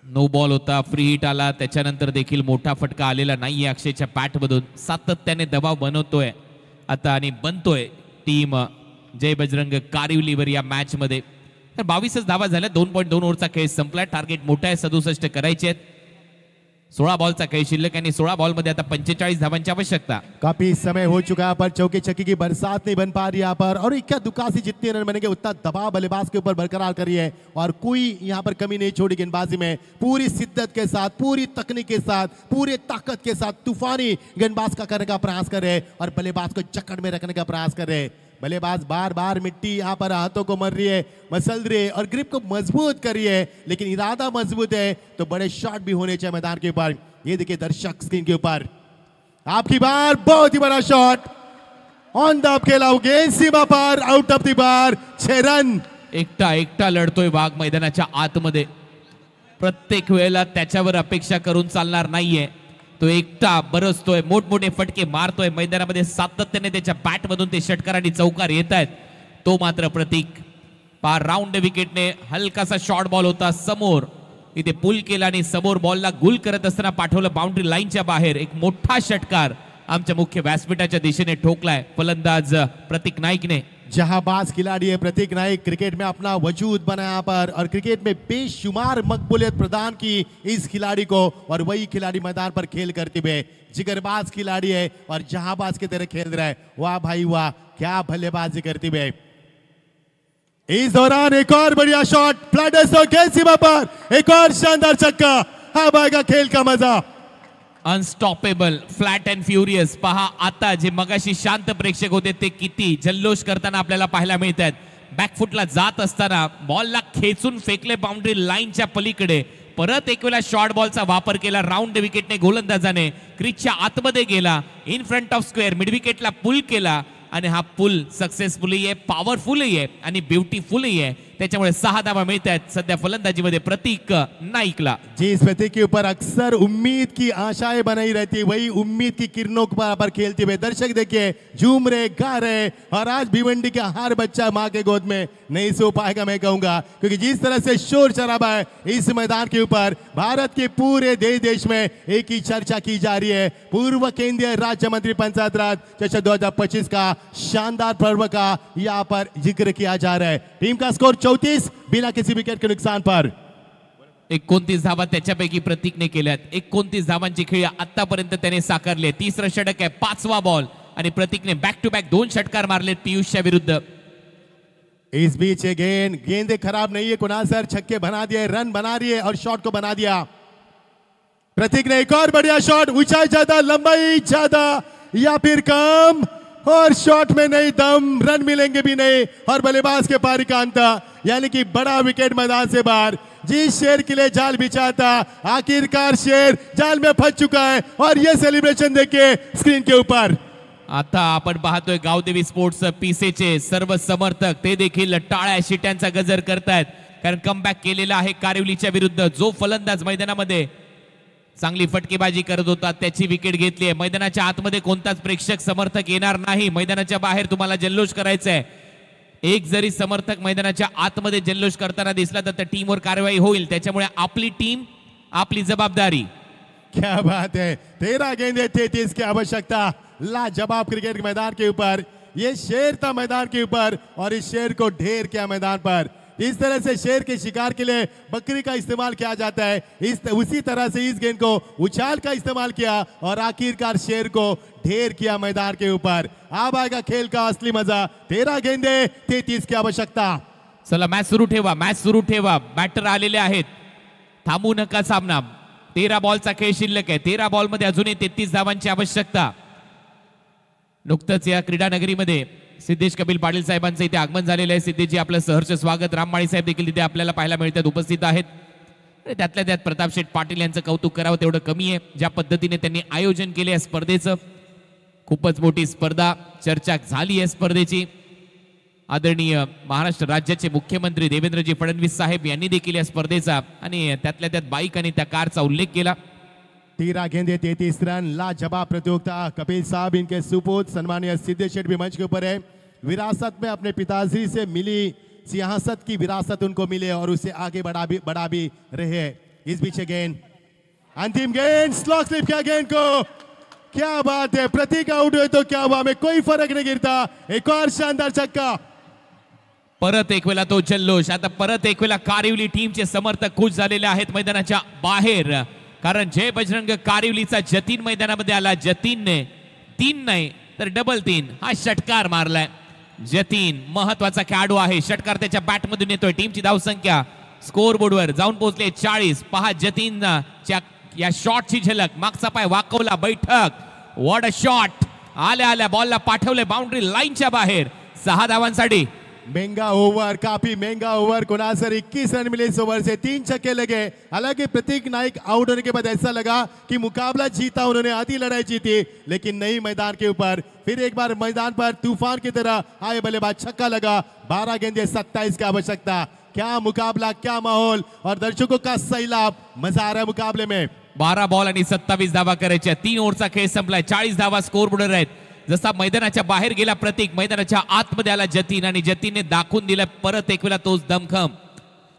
नो बॉल होता, फ्री हिट आला, त्याच्यानंतर देखील मोठा फटका आलेला नाहीये अक्षयच्या बॅटमधून. सातत्याने दबाव बनवतोय आता आणि बनतोय टीम जय बजरंग कारिवलीवर या मॅच मध्ये. तर 22च धावा झाल्या. 2.2 ओव्हरचा खेळ संपला. टार्गेट मोठा आहे, 67 करायचे आहेत. 16 बॉलचा खेळ शिल्लक आणि 16 बॉल मध्ये आता 45 धावांची आवश्यकता. काफी समय हो चुका है पर चौके छक्के की बरसात नहीं बन पा रही यहाँ पर, और इक्का दुक्का से जितने रन बनेंगे उतना दबाव बल्लेबाज के ऊपर बरकरार करिए और कोई यहाँ पर कमी नहीं छोड़ी गेंदबाजी में. पूरी शिद्दत के साथ, पूरी तकनीक के साथ, पूरी ताकत के साथ तूफानी गेंदबाज का करने का प्रयास करे और बल्लेबाज को जकड़ में रखने का प्रयास करे. बल्लेबाज बार बार मिट्टी यहाँ पर हाथों को मर रही है, मसल रही है और ग्रिप को मजबूत करी है, लेकिन इरादा मजबूत है तो बड़े शॉट भी होने चाहिए मैदान के ऊपर. ये देखिए दर्शक स्क्रीन के ऊपर आपकी बार, बहुत ही बड़ा शॉट ऑन द खेला, गेंद सीमा पर, out of the bar, 6 run. एकटा लढतोय वाघ मैदानाच्या आतमध्ये. प्रत्येक वेळेला त्याच्यावर अपेक्षा करून चालणार नाहीये. तो एकटा बरसतोय, मोठमोठे फटके मारतोय मैदानामध्ये. सातत्याने त्याच्या बॅट मधून ते षटकार आणि चौकार येत आहेत. तो मात्र प्रतीक पार राऊंड विकेटने हलकासा शॉर्ट बॉल होता समोर, इथे पुल केला आणि समोर बॉलला गुल करत असताना पाठवलं बाउंड्री लाईनच्या बाहेर. एक मोठा षटकार आमच्या मुख्य व्यासपीठाच्या दिशेने ठोकलाय फलंदाज प्रतीक नाईकने. जहांबाज खिलाड़ी है प्रतीक नाइक. क्रिकेट में अपना वजूद बनाया पर और क्रिकेट में बेशुमार मकबूलियत प्रदान की इस खिलाड़ी को, और वही खिलाड़ी मैदान पर खेल करते हुए जिगरबाज खिलाड़ी है और जहांबाज की तरह खेल रहा है. वाह भाई वाह, क्या बल्लेबाजी करते हुए. इस दौरान एक और बढ़िया शॉट, गेंद सीमा पर, एक और शानदार छक्का. अब आएगा खेल का मजा. Unstoppable, flat and furious. पहा आता जे मगाशी शांत प्रेक्षक होते ते किती जल्लोष करताना आपल्याला पाहायला मिळत आहेत. बॅकफुटला जात असताना बॉलला खेचून फेकले बाउंड्री लाईनच्या पलीकडे. परत एक वेळा शॉर्ट बॉलचा वापर केला राऊंड विकेटने गोलंदाजाने. क्रीजच्या आतमध्ये गेला, in front of square mid विकेटला पुल केला आणि हा पुल सक्सेसफुली आहे, पॉवरफुलही आहे आणि ब्युटीफुलही आहे. त्याच्यामुळे 6 धावा मिळत आहेत सध्या फलंदाजीमध्ये प्रतीक नाईकला. जिस प्रतीक के ऊपर अक्सर उम्मीद की आशाएं बनाई रहती है, वही उम्मीद की किरणों पर खेलते हुए दर्शक देखिए झूम रहे, गा रहे. और आज भिवंडी का हर बच्चा माँ के गोद में नहीं सो पाएगा मैं कहूंगा, क्योंकि जिस तरह से शोर शराबा है इस मैदान के ऊपर, भारत के पूरे देश में एक ही चर्चा की जा रही है. पूर्व केंद्रीय राज्य मंत्री पंचायत राज चषक 2025 का शानदार पर्व का यहाँ पर जिक्र किया जा रहा है. टीम का स्कोर 34 बिना किसी विकेट के नुकसान पर. 29 धावा त्याच्यापैकी प्रतीकने केल्यात. 29 धावांची खेळी आतापर्यंत त्याने साकारले. 3रं षटक आहे, 5वा बॉल आणि प्रतीकने बॅक टू बॅक 2 षटकार मारलेत पियुषच्या विरुद्ध. इस बीच गेंदें खराब नहीं है, कुणाल सर छक्के बना दिए, रन बना रही है और शॉट को बना दिया. प्रतीक ने एक और बढ़िया शॉट, ऊंचाई ज्यादा, लंबाई ज्यादा या फिर कम, और शॉट में नहीं दम, रन मिलेंगे भी नहीं और बल्लेबाज के पारी का अंत, यानी कि बड़ा विकेट मैदान से बाहर. जिस शेर के लिए जाल बिछा था आखिरकार शेर जाल में फंस चुका है और ये सेलिब्रेशन देखिए स्क्रीन के ऊपर. आता आपण पाहतोय गावदेवी स्पोर्ट्स पीसेचे सर्व समर्थक ते देखील टाळ्या शिट्यांचा गजर करतायत, कारण कमबॅक केलेला आहे कारिवलीच्या विरुद्ध. जो फलंदाज मैदानामध्ये चांगली फटकेबाजी करत होता त्याची विकेट घेतली आहे. मैदानाच्या आतमध्ये कोणताच प्रेक्षक समर्थक येणार नाही. मैदानाच्या बाहेर तुम्हाला जल्लोष करायचा आहे. एक जरी समर्थक मैदानाच्या आतमध्ये जल्लोष करताना दिसला तर त्या टीमवर कारवाई होईल. त्याच्यामुळे आपली टीम, आपली जबाबदारी. क्या बात है, 13 गेंदें 33 की आवश्यकता. लाजवाब क्रिकेट मैदान के ऊपर, ये शेर था मैदान के ऊपर और इस शेर को ढेर किया मैदान पर. इस तरह से शेर के शिकार के लिए बकरी का इस्तेमाल किया जाता है, उसी तरह से इस गेंद को उछाल का इस्तेमाल किया और आखिरकार शेर को ढेर किया मैदान के ऊपर. अब आएगा खेल का असली मजा. 13 गेंदें 33 की आवश्यकता. चला मॅच सुरू ठेवा, मॅच सुरू ठेवा. बॅटर आलेले आहेत, थांबू नका सामना. 13 बॉलचा खेळ शिल्लक आहे. 13 बॉलमध्ये अजूनही 33 धावांची आवश्यकता. नुकतंच या क्रीडा नगरीमध्ये सिद्धेश कपिल पाटील साहेबांचं इथे आगमन झालेलं आहे. सिद्धेशजी आपलं सहर्ष स्वागत. राममाळी साहेब देखील तिथे आपल्याला पाहायला मिळतात, उपस्थित आहेत. त्यातल्या त्यात प्रताप शेठ पाटील यांचं कौतुक करावं तेवढं कमी आहे. ज्या पद्धतीने त्यांनी आयोजन केले या स्पर्धेचं, खूपच मोठी स्पर्धा, चर्चा झाली आहे स्पर्धेची. आदरणीय महाराष्ट्र राज्याचे मुख्यमंत्री देवेंद्रजी फडणवीस साहेब यांनी देखील या स्पर्धेचा आणि त्यातल्या त्यात बाईक आणि त्या कारचा उल्लेख केला. 13 गेंदे 33 रन, लाजवाब प्रतियोगिता. कपिल साहब इनके सुपुत्र सम्मानीय सिद्धेश शेठ भी मंच के ऊपर है. विरासत में अपने पिताजी से मिली सियासत की विरासत उनको मिले और उसे आगे बढ़ा भी रहे. इस पीछे गेंद, अंतिम गेंद, स्लॉग स्लिप किया गेंद को, क्या बात है, प्रतीक आउट हुए तो क्या हुआ, में कोई फर्क नहीं गिरता, एक और शानदार छक्का। परत एक वेळा तो जल्लोष, आता परत एक वेळा कारिवली टीमचे समर्थक खुश झालेले आहेत मैदानाच्या बाहेर, कारण जय बजरंग कारिवलीचा जतीन मैदानामध्ये आला. जतीनने 3 नाही तर डबल 3 हा षटकार मारलाय. जतीन महत्वाचा खेळाडू आहे, षटकार त्याच्या बॅटमधून येतोय. टीमची धावसंख्या स्कोर बोर्डवर जाऊन पोहोचले 40. पहा जतीनच्या या शॉटची झलक, मागचा पाय वाकवला, बैठक, व्हॉट अ शॉट, आल्या आल्या बॉलला पाठवले बाउंड्री लाईनच्या बाहेर. 6 धावांसाठी. महंगा ओवर, काफी महंगा ओवर, कुणाल सर 21 रन मिले इस ओवर से, 3 छक्के लगे. हालांकि प्रतीक नाइक आउट होने के बाद ऐसा लगा कि मुकाबला जीता, उन्होंने आधी लड़ाई जीती, लेकिन नहीं मैदान के ऊपर फिर एक बार मैदान पर तूफान की तरह आए बल्लेबाज, छक्का लगा. 12 गेंदे 27 की आवश्यकता. क्या मुकाबला, क्या माहौल और दर्शकों का सैलाब, मजा आ रहा है मुकाबले में. 12 बॉल आणि 27 धावा करायच्या. 3 ओव्हरचा खेळ संपलाय. 40 धावा स्कोर बोर्डवर आहेत. जसा मैदानाच्या बाहेर गेला प्रतीक, मैदानाच्या आतमध्ये आला जतीन, आणि जतीनने दाखवून दिलं परत एक वेळा तोच दमखम.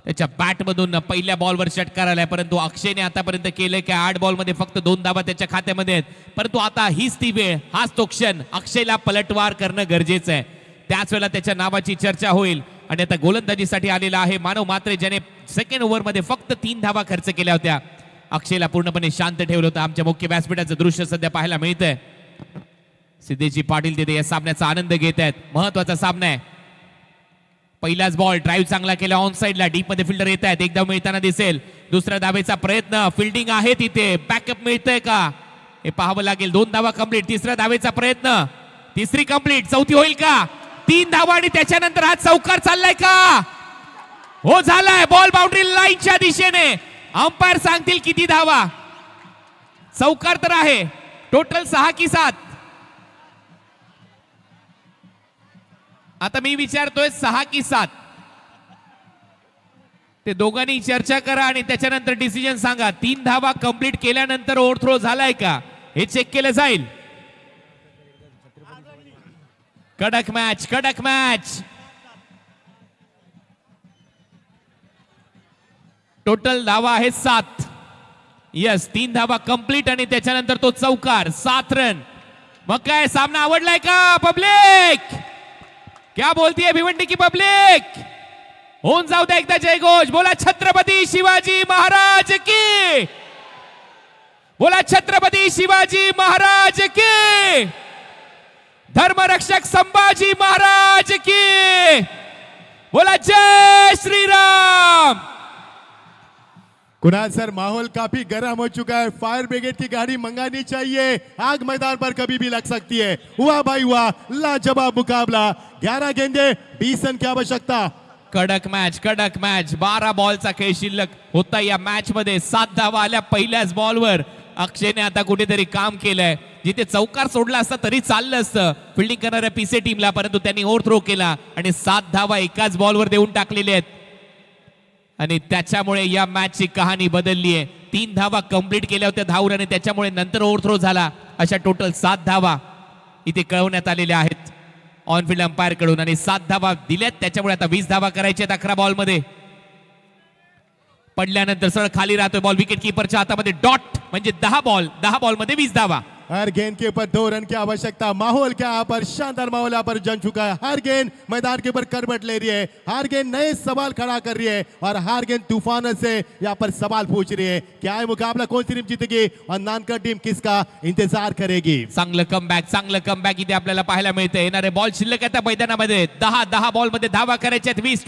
त्याच्या बॅटमधून पहिल्या बॉलवर षटकार आलाय, परंतु अक्षयने आतापर्यंत केले की 8 बॉलमध्ये फक्त 2 धावा त्याच्या खात्यामध्ये आहेत. परंतु आता हीच ती वेळ, हाच तो क्षण, अक्षयला पलटवार करणं गरजेचं आहे. त्याच वेळेला त्याच्या नावाची चर्चा होईल. आणि आता गोलंदाजीसाठी आलेला आहे मानव म्हात्रे, ज्याने सेकंड ओव्हरमध्ये फक्त 3 धावा खर्च केल्या होत्या. अक्षयला पूर्णपणे शांत ठेवलं होतं. आमच्या मुख्य व्यासपीठाचं दृश्य सध्या पाहायला मिळतंय. सिद्धेजी पाटील तिथे या सामन्याचा आनंद घेत आहेत. महत्वाचा सामना आहे. पहिलाच बॉल, ड्राईव्ह चांगला केला ऑन साइडला, डीप मध्ये फिल्डर येत आहेत, एकदा मिळताना दिसेल. दुसऱ्या धावेचा प्रयत्न, फिल्डिंग आहे तिथे, बॅकअप मिळतंय का हे पाहावं लागेल. 2 धावा कंप्लीट. तिसऱ्या धावेचा प्रयत्न, तिसरी कंप्लीट, चौथी होईल का? 3 धावा आणि त्याच्यानंतर हा चौकार चाललाय का? हो झालाय. बॉल बाउंड्री लाईनच्या दिशेने. अंपायर सांगतील किती धावा. चौकार तर आहे. टोटल 6 की 7. आता मी विचारतोय 6 की 7. ते दोघांनी चर्चा करा आणि त्याच्यानंतर डिसिजन सांगा. 3 धावा कंप्लीट केल्यानंतर ओव्हरथ्रो झालाय का हे चेक केलं जाईल. कडक मॅच, कडक मॅच. टोटल धावा आहे 7. यस, 3 धावा कंप्लीट आणि त्याच्यानंतर तो चौकार. 7 रन. मग काय, सामना आवडलाय का पब्लिक? क्या बोलती है भिवंडी की पब्लिक? होऊन जाऊ द्या एकदा जयघोष. बोला छत्रपती शिवाजी महाराज की, बोला छत्रपती शिवाजी महाराज की, धर्मरक्षक संभाजी महाराज की, बोला जय श्री राम. कुणाल सर, माहौल काफी गर्म हो चुका है. फायर ब्रिगेड की गाड़ी मंगानी चाहिए. आग मैदान पर कभी भी लग सकती है. हुआ भाई हुआ, लाजवाब मुकाबला. 11 गेंदे 20 रन की आवश्यकता. कडक मॅच, कडक मॅच. 12 बॉलचा खेळ शिल्लक होता या मॅच मध्ये. 7 धावा आल्या पहिल्याच बॉलवर. अक्षयने आता कुठेतरी काम केलंय. जिथे चौकार सोडला असता तरी चाललं असतं फिल्डिंग करणाऱ्या पीसे टीमला, परंतु त्यांनी ओव्हरथ्रो केला आणि 7 धावा एकाच बॉलवर देऊन टाकलेल्या आहेत. आणि त्याच्यामुळे या मॅचची कहाणी बदलली आहे. 3 धावा कंप्लीट केल्या होत्या धावून आणि त्याच्यामुळे नंतर ओव्हरथ्रो झाला. अशा टोटल 7 धावा इथे कळवण्यात आलेल्या आहेत ऑन फील्ड अंपायर कडून, आणि 7 धावा दिल्यात. त्याच्यामुळे आता 20 धावा करायच्या 11 बॉल मध्ये. पडल्यानंतर सरळ खाली राहतोय बॉल. विकेट कीपरच्या हातामध्ये डॉट, म्हणजे 10 बॉल मध्ये 20 धावा. हर गेंद के ऊपर 2 रन की आवश्यकता. माहौल क्या यहाँ पर, शानदार माहौल यहाँ पर जम चुका है. हर गेंद मैदान के ऊपर करवट ले रही है. हर गेंद नए सवाल खड़ा कर रही है और हर गेंद तूफान से यहाँ पर सवाल पूछ रही है. क्या है मुकाबला, कौन सी टीम जीतेगी और नानकर टीम किसका इंतजार करेगी? चांगलं कमबॅक इथे आपल्याला पाहायला मिळते. येणारे बॉल शिल्लक आता मैदानामध्ये. 10 बॉल मध्ये धावा करायच्या 20.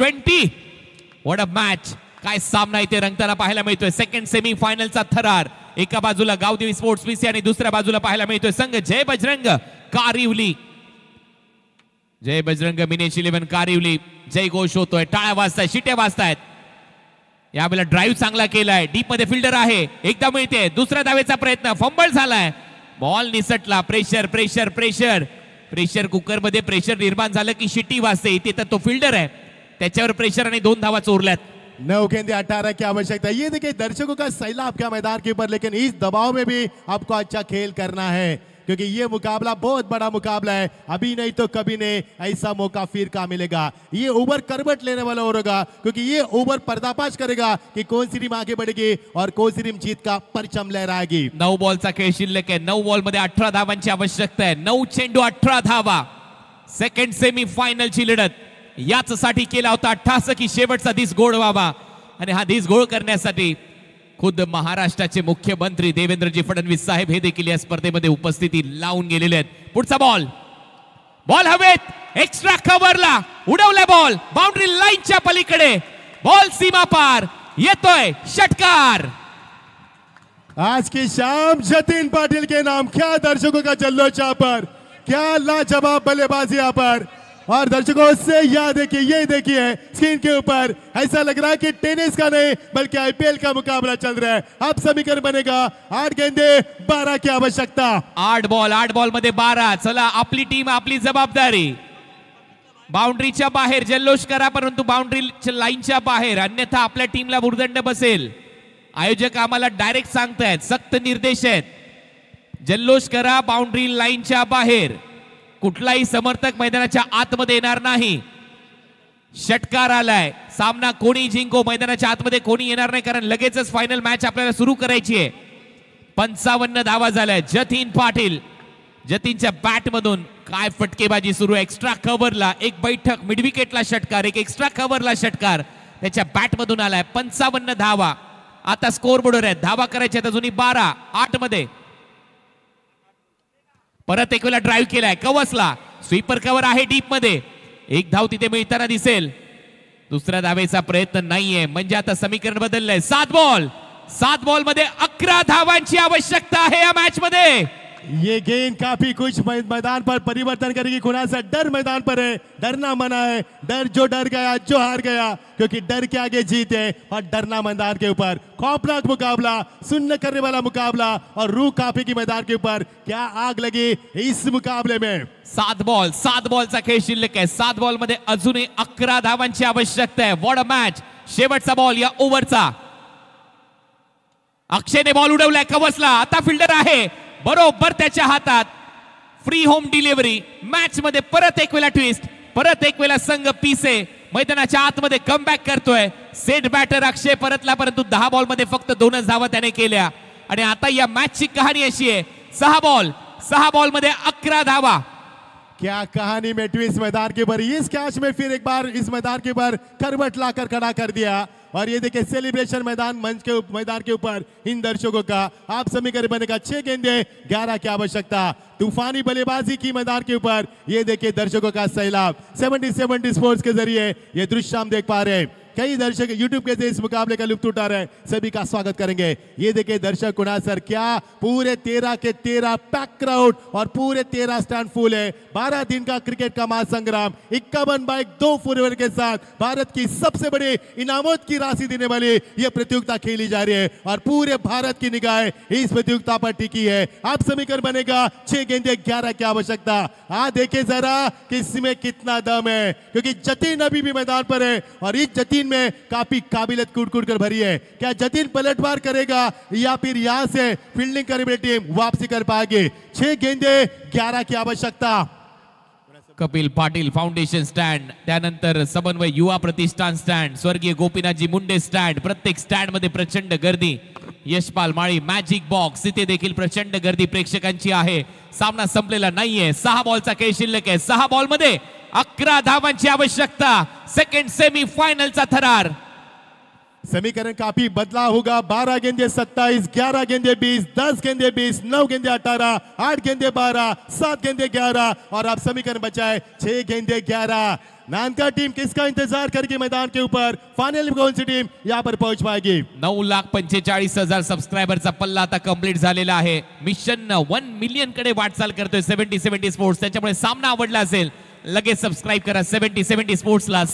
What a match. काय सामना इथे रंगताना पाहायला मिळतोय. सेकंड सेमी फायनलचा थरार. एका बाजूला गावदेवी स्पोर्ट्स पीसी आणि दुसऱ्या बाजूला पाहायला मिळतोय संघ जय बजरंग कारिवली. जय बजरंग मिनेश 11 कारिवली. जय घोष होतोय, टाळ्या वाजतायत, शिट्या वाजतायत. यावेळेला ड्राईव्ह चांगला केलाय. डीप मध्ये फिल्डर आहे, एकदा मिळते. दुसऱ्या धावेचा प्रयत्न, फंबल झालाय. बॉल निसटला. प्रेशर कुकर मध्ये प्रेशर निर्माण झालं की शिट्टी वाजते. इथे तर तो फिल्डर आहे, त्याच्यावर प्रेशर आणि 2 धावा चोरल्यात. 9 गेंदे 18 की आवश्यकता. ये देखिए दर्शकों का सैलाब क्या मैदान के ऊपर, लेकिन इस दबाव में भी आपको अच्छा खेल करना है. क्योंकि ये मुकाबला बहुत बड़ा मुकाबला है, अभी नहीं तो कभी नहीं ऐसा मौका फिर कहाँ मिलेगा। ये ओवर करवट लेने वाला होगा, क्योंकि ये ओवर पर्दाफाश करेगा कि कौन सी टीम आगे बढ़ेगी और कौन सी टीम जीत का परचम लहराएगी। 9 बॉलचा खेळ शिल्लक आहे, 9 बॉल मध्ये 18 धावांची आवश्यकता आहे, 9 चेंडू 18 धावा। सेकंड सेमी फायनलची लढत याचसाठी केला होता अट्टास की शेवटचा दिस गोड व्हावा, आणि हा दिस गोड करण्यासाठी खुद महाराष्ट्राचे मुख्यमंत्री देवेंद्रजी फडणवीस साहेब हे देखील या स्पर्धेमध्ये उपस्थिती लावून गेलेले आहेत। पुढचा बॉल, बॉल हवेत, एक्स्ट्रा कव्हरला उडवला बॉल, बाउंड्री लाईनच्या पलीकडे, बॉल सीमा पार, येतोय षटकार। आज की शाम जतीन पाटिल के नाम, क्या दर्शकों का जल्लोष यहाँ पर, क्या लाजवाब बल्लेबाजी यहाँ पर। और दर्शकों से याद देखिए, ये देखिए स्क्रीन के ऊपर ऐसा लग रहा है कि टेनिस का नहीं बल्कि आईपीएल का मुकाबला चल रहा है। अब समीकरण बनेगा 8 गेंदे 12 की आवश्यकता। 8 बॉल मध्ये 12। चला आपली टीम आपली जबाबदारी, बाउंड्रीच्या बाहेर जल्लोष करा परंतु बाउंड्री लाईनच्या बाहेर, अन्यथा आपल्या टीमला भुर्दंड बसेल। आयोजक आम्हाला डायरेक्ट सांगतायत, सक्त निर्देश आहेत, जल्लोष करा बाउंड्री लाईनच्या बाहेर, कुठलाही समर्थक मैदानाच्या आतमध्ये येणार नाही। षटकार आलाय, सामना कोणी जिंको, मैदानाच्या आतमध्ये कोणी येणार नाही, कारण लगेचच फायनल मॅच आपल्याला सुरू करायची आहे। 55 धावा झाल्या। जतीन पाटील, जतीनच्या बॅट मधून काय फटकेबाजी सुरू आहे। एक्स्ट्रा कव्हरला एक बैठक, मिड विकेटला षटकार, एक एक्स्ट्रा कव्हरला षटकार त्याच्या बॅट मधून आलाय। 55 धावा आता स्कोर बोर्डवर आहेत, धावा करायच्या अजूनही 12। 8 मध्ये परत एक वेळा ड्राइव्ह केलाय, कवसला स्वीपर कव्हर आहे डीप मध्ये, एक धाव तिथे मिळताना दिसेल, दुसऱ्या धावेचा प्रयत्न नाहीये, म्हणजे आता समीकरण बदललंय। 7 बॉल मध्ये 11 धावांची आवश्यकता आहे या मॅच मध्ये। ये गेंद काफी कुछ मैदान पर परिवर्तन करेगी, खुना सा डर मैदान पर है, डरना मना है, डर जो डर गया जो हार गया, क्योंकि डर के आगे जीत है और डरना मैदान के ऊपर। खौफनाक मुकाबला, सुन्न करने वाला मुकाबला, और रूह काफी की मैदान के ऊपर क्या आग लगी इस मुकाबले में। 7 बॉलचा खेळ शिल्लक आहे, 7 बॉल मध्ये अजूनही 11 धावांची आवश्यकता आहे। What a match. शेवटचा बॉल या ओव्हरचा, अक्षयने बॉल उडवलाय, कवसला आता फिल्डर आहे बरोबर त्याच्या हातात, फ्री होम डिलिव्हरी। मॅच मध्ये परत एक वेळा ट्विस्ट, परत एक वेळा संघ पिसे मैदानाच्या आतमध्ये कमबॅक करतोय। सेट बॅटर अक्षय परतला, परंतु 10 बॉल मध्ये फक्त 2च धावा त्याने केल्या, आणि आता या मॅचची कहाणी अशी आहे, 6 बॉल मध्ये 11 धावा। क्या कहानी में ट्विस्ट मैदान के ऊपर, इस कैच में फिर एक बार इस मैदान के ऊपर करवट लाकर खड़ा कर दिया, और ये देखिए सेलिब्रेशन मैदान के ऊपर इन दर्शकों का। आप समीकरण बनेगा 6 गेंदे 11 की आवश्यकता। तूफानी बल्लेबाजी की मैदान के ऊपर, ये देखिए दर्शकों का सैलाब। 70 स्पोर्ट्स के जरिए ये दृश्य हम देख पा रहे हैं, कई दर्शक यूट्यूब के इस मुकाबले का लुत्फ उठा रहे हैं, सभी का स्वागत करेंगे। ये देखिए दर्शक कुणाल सर, क्या पूरे 13 के 13 पैक क्राउड और पूरे 13 स्टैंड फुल है। 12 दिन का क्रिकेट का महासंग्राम 51/2 फॉरवर्ड के साथ भारत की सबसे बड़ी इनामत की राशि देने वाली ये प्रतियोगिता खेली जा रही है, और पूरे भारत की निगाहें इस प्रतियोगिता पर टिकी है। अब समीकरण बनेगा 6 गेंदे 11 की आवश्यकता। देखिए जरा किसमें कितना दम है, क्योंकि जतीन अभी भी मैदान पर है, और इस जतीन में काफी काबिलियत कूट कर भरी है। क्या जतीन पलटवार करेगा या फिर यहां से फील्डिंग करने वाली टीम वापसी कर पाएगी। 6 गेंदे 11 की आवश्यकता। कपिल पाटील फाउंडेशन स्टँड, त्यानंतर समन्वय युवा प्रतिष्ठान स्टँड, स्वर्गीय गोपीनाथजी मुंडे स्टँड, प्रत्येक स्टँड मध्ये प्रचंड गर्दी। यशपाल माळी मॅजिक बॉक्स, इथे देखील प्रचंड गर्दी प्रेक्षकांची आहे। सामना संपलेला नाहीये, 6 बॉलचा खेळ शिल्लक आहे, 6 बॉल मध्ये 11 धावांची आवश्यकता। सेकंड सेमी फायनलचा थरार। समीकरण काफी बदला होगा। 12 गेंदे 27, 11 गेंदे 20, 10 गेंदे 20, 9 गेंदे 18, 8 गेंदे 12, 7 गेंदे 11, और अब समीकरण बचा है 6 गेंदे 11। नानका टीम किसका इंतजार करके मैदान के ऊपर, फाइनल में कौन सी टीम यहाँ पर पहुंच पाएगी। 9,45,000 सबस्क्रायबरचा पल्ला आता कंप्लीट झालेला आहे। मिशन 1 मिलियन कडे वाटचाल करतोय 70 स्पोर्ट्स, त्याच्यामुळे सामना आवडला असेल लगेच सबस्क्राइब करा 70 स्पोर्ट्सला।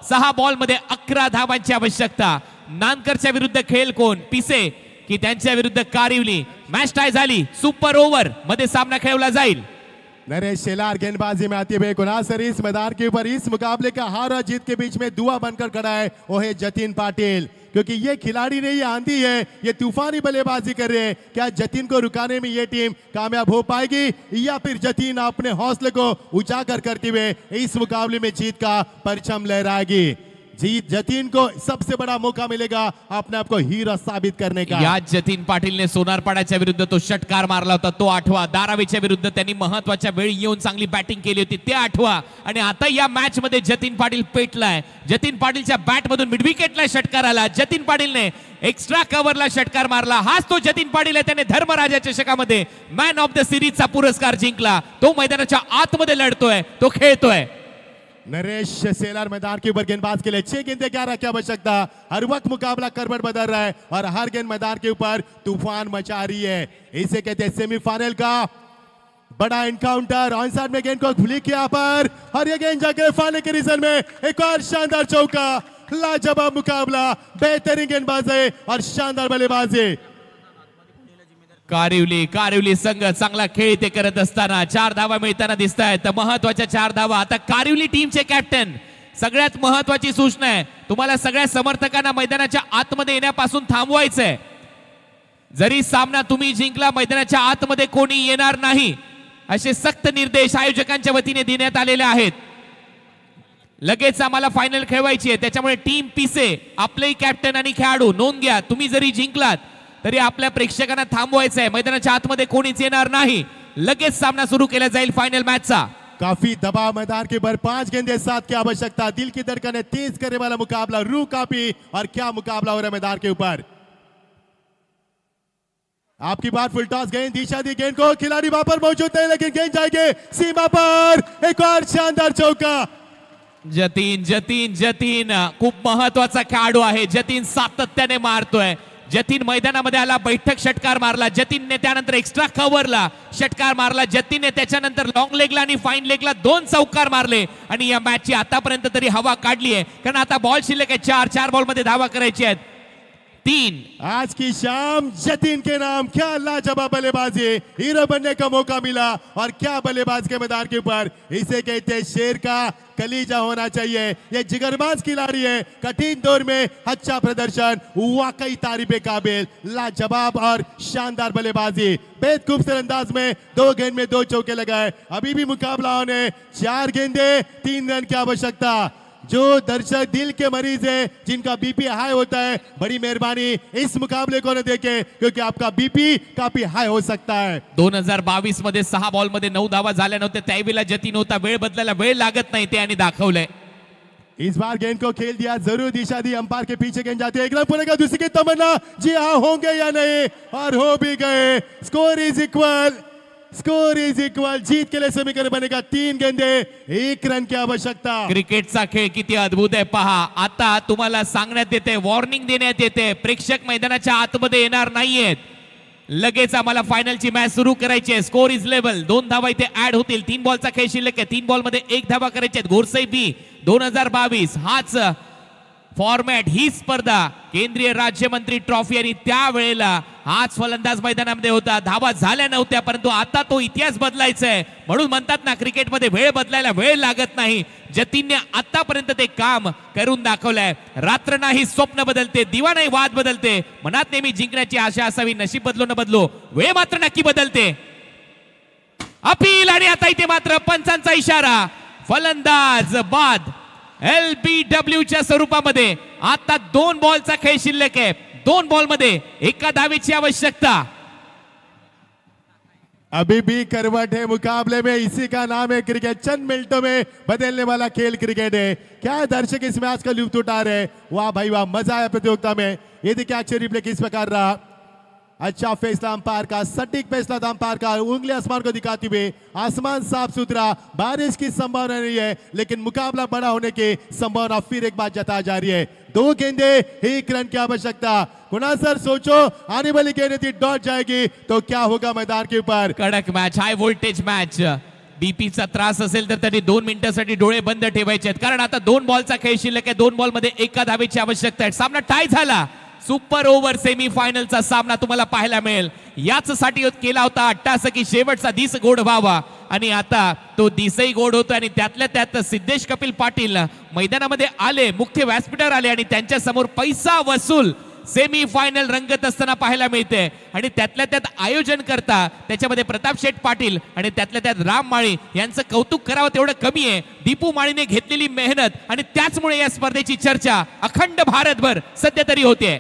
6 बॉल मध्ये 11 धावांची आवश्यकता। नानकरच्या विरुद्ध खेळ कोण, पिसे की त्यांच्या विरुद्ध कारिवली। मॅच टाय झाली, सुपर ओव्हर मध्ये सामना खेळवला जाईल। नरेश शेलार गेंदबाजी में आते हुए कुणाल सर इस मैदान के ऊपर इस मुकाबले का हार और जीत के बीच में दुआ बनकर खड़ा है, वो है जतिन पाटिल। क्योंकि ये खिलाड़ी नहीं, ये आंधी है, ये तूफानी बल्लेबाजी कर रहे हैं। क्या जतिन को रुकाने में ये टीम कामयाब हो पाएगी या फिर जतिन अपने हौसले को उजागर करते हुए इस मुकाबले में जीत का परचम लहराएगी? जीत जतीन को सबसे बड़ा मौका मिलेगा अपने आप को हीरो साबित करने का। या जतीन पाटीलने सोनारपाड्याच्या विरुद्ध तो षटकार मारला होता, तो आठवा. धारावीच्या विरुद्ध त्यांनी महत्वाच्या वेळी येऊन चांगली बॅटिंग केली होती, ते आठवा. आणि आता या मॅच मध्ये जतीन पाटील पेटलाय. जतीन पाटीलच्या बॅट मधून मिड विकेटला षटकार आला. जतीन पाटीलने एक्स्ट्रा कव्हरला षटकार मारला. हाच तो जतीन पाटील आहे, त्याने धर्मराजा चषकामध्ये मॅन ऑफ द सिरीजचा पुरस्कार जिंकला. तो मैदानाच्या आतमध्ये लढतोय, तो खेळतोय. नरेश सेलार मैदान के ऊपर गेंदबाज के लिए 6 गेंदें क्या रखी आवश्यकता। हर वक्त मुकाबला करवट बदल रहा है और हर गेंद मैदान के ऊपर तूफान मचा रही है। इसे कहते हैं सेमीफाइनल का बड़ा एनकाउंटर। ऑन साइड में गेंद को खुली किया पर और ये गेंद जाकर फाइनल के रीजन में एक और शानदार चौका। लाजवाब मुकाबला, बेहतरीन गेंदबाजी और शानदार बल्लेबाजी। कारिवली संघ चांगला खेळ इथे करत असताना 4 धावा मिळताना दिसत आहेत. महत्वाच्या 4 धावा. आता कारिवली टीमचे कॅप्टन, सगळ्यात महत्वाची सूचना आहे, तुम्हाला सगळ्या समर्थकांना मैदानाच्या आतमध्ये येण्यापासून थांबवायचंय. जरी सामना तुम्ही जिंकला, मैदानाच्या आतमध्ये कोणी येणार नाही, असे सक्त निर्देश आयोजकांच्या वतीने देण्यात आलेले आहेत. लगेच आम्हाला फायनल खेळवायची आहे, त्याच्यामुळे टीम पिसे, आपलेही कॅप्टन आणि खेळाडू नोंद घ्या. तुम्ही जरी जिंकलात तरी आपल्या प्रेक्षकांना थांबवायचं आहे. मैदानाच्या आतमध्ये कोणीच येणार नाही. लगेच सामना सुरू केला जाईल फाइनल मैचचा. काफी दबाव मैदान के ऊपर 5 गेंदें 7 की आवश्यकता। दिल की धड़कनें तेज करने वाला मुकाबला, रूह कांपी और क्या मुकाबला हो रहा है मैदान के ऊपर। आपकी बात फुल टॉस गेंद, दिशा दी गेंद को, खिलाड़ी वहां पर मौजूद है लेकिन गेंद जाएगी सीमा पर। एक और शानदार चौका। जतीन खूप महत्वाचा खेळाडू आहे. जतीन सातत्याने मारतोय. जतीन मैदानामध्ये आला, बैठक षटकार मारला. जतीनने त्यानंतर एक्स्ट्रा कव्हरला षटकार मारला. जतीनने त्याच्यानंतर लॉंग लेगला आणि फाईन लेगला 2 चौकार मारले आणि या मॅचची आतापर्यंत तरी हवा काढली आहे. कारण आता बॉल शिल्लक आहे 4 बॉल मध्ये धावा करायची आहेत 3. आज की शाम जतीन के नाम, क्या लाजवाब बल्लेबाजी, हीरो बनने का मौका मिला और क्या बल्लेबाज के मैदान के ऊपर। इसे कहते हैं शेर का कलीजा होना चाहिए। ये जिगरबाज खिलाड़ी है, कठिन दौर में अच्छा प्रदर्शन, वाकई तारीफ काबिल, लाजवाब और शानदार बल्लेबाजी। बेहद खूबसूरत अंदाज में 2 गेंद में 2 चौके लगाए। अभी भी मुकाबला होने 4 गेंदे 3 रन की आवश्यकता। जो दर्शक दिल के मरीज है, जिनका बीपी हाई होता है, बड़ी मेहरबानी इस मुकाबले को न देखें क्योंकि आपका बीपी काफी हाई हो सकता है। 2022 मध्ये 6 बॉल मध्ये 9 धावा झाल्या नव्हत्या, त्यावेळेला जतीन होता. वेळ बदलायला वेळ लागत नाही ते आणि दाखवलंय. इस बार गेंद को खेल दिया, जरूर दिशा दी, अंपायर के पीछे गेंद जाती है। एक रन पूरे का दूसरी की तमन्ना, जी हाँ होंगे या नहीं, और हो भी गए। Score is equal. जीत के लिए समीकरण बनेगा 3 गेंदे 1 रन की आवश्यकता। क्रिकेटचा खेळ किती अद्भुत आहे पहा. आता तुम्हाला सांगण्यात येते, वॉर्निंग देण्यात येते, प्रेक्षक मैदानाच्या आतमध्ये येणार नाहीयेत. लगेच आम्हाला फायनलची मॅच सुरू करायची आहे. Score is level. 2 धावा इथे ऍड होतील. 3 बॉलचा खेळ शिल्लक आहे. 3 बॉल मध्ये 1 धावा करायची आहे. घोरसई बी 2022 हाच फॉर्मॅट, ही स्पर्धा केंद्रीय राज्यमंत्री ट्रॉफी आणि त्यावेळेला हाच फलंदाज मैदानामध्ये होता. धावा झाल्या नव्हत्या, परंतु आता तो इतिहास बदलायचा आहे. म्हणून म्हणतात ना, क्रिकेटमध्ये वेळ बदलायला वेळ लागत नाही. जतीनने आतापर्यंत ते काम करून दाखवलंय. रात्र नाही स्वप्न बदलते, दिवा नाही वाद बदलते. मनात नेहमी जिंकण्याची आशा असावी, नशीब बदलो न बदलो, वेळ मात्र नक्की बदलते. अपील आणि आता इथे मात्र पंचांचा इशारा. फलंदाज बाद LBWच्या स्वरूपामध्ये. आता 2 बॉलचा खेळ शिल्लक आहे. 2 बॉल मध्ये 1 धावेची आवश्यकता. अभी भी करवट है मुकाबले में, इसी का नाम है क्रिकेट। चंद मिनटों में बदलने वाला खेल क्रिकेट है। क्या दर्शक इस मैच का लुत्फ उठा रहे, वाह भाई वाह, मजा आया प्रतियोगिता में। ये देखिए अक्षर रिप्ले किस प्रकार रहा। अच्छा फैसला अंपायर का, सटीक फैसला अंपायर का। उंगली आसमान को दिखाती हुए, आसमान साफ सुथरा, बारिश की संभावना नहीं है, लेकिन मुकाबला बड़ा होने की संभावना फिर एक बार जता जा रही है। 2 गेंदे 1 रन की आवश्यकता। कुणाल सर सोचो, आने वाली गेंद यदि डॉट जाएगी तो क्या होगा मैदान के ऊपर। कडक मॅच, हाय व्होल्टेज मॅच. बीपीचा त्रास असेल तर त्यांनी 2 मिनिटांसाठी डोळे बंद ठेवायचे आहेत, कारण आता 2 बॉलचा खेळ शिल्लक आहे. 2 बॉल मध्ये 1 धावेची आवश्यकता आहे. सामना टाय झाला. सुपर ओव्हर सेमीफायनलचा सामना तुम्हाला पाहायला मिळेल. याच साठी केला होता अट्टास की शेवटचा दिस गोड व्हावा आणि आता तो दिसही गोड होतो आणि त्यातल्या त्यात सिद्धेश कपिल पाटील मैदानामध्ये आले, मुख्य व्यासपीठावर आले आणि त्यांच्या समोर पैसा वसूल सेमी फायनल रंगत असताना पाहायला मिळते आणि त्यातल्या त्यात आयोजन करता त्याच्यामध्ये प्रताप शेठ पाटील आणि त्यातल्या त्यात राम माळी यांचं कौतुक करावं तेवढं कमी आहे. दीपू माळीने घेतलेली मेहनत आणि त्याचमुळे या स्पर्धेची चर्चा अखंड भारतभर सध्या तरी होते.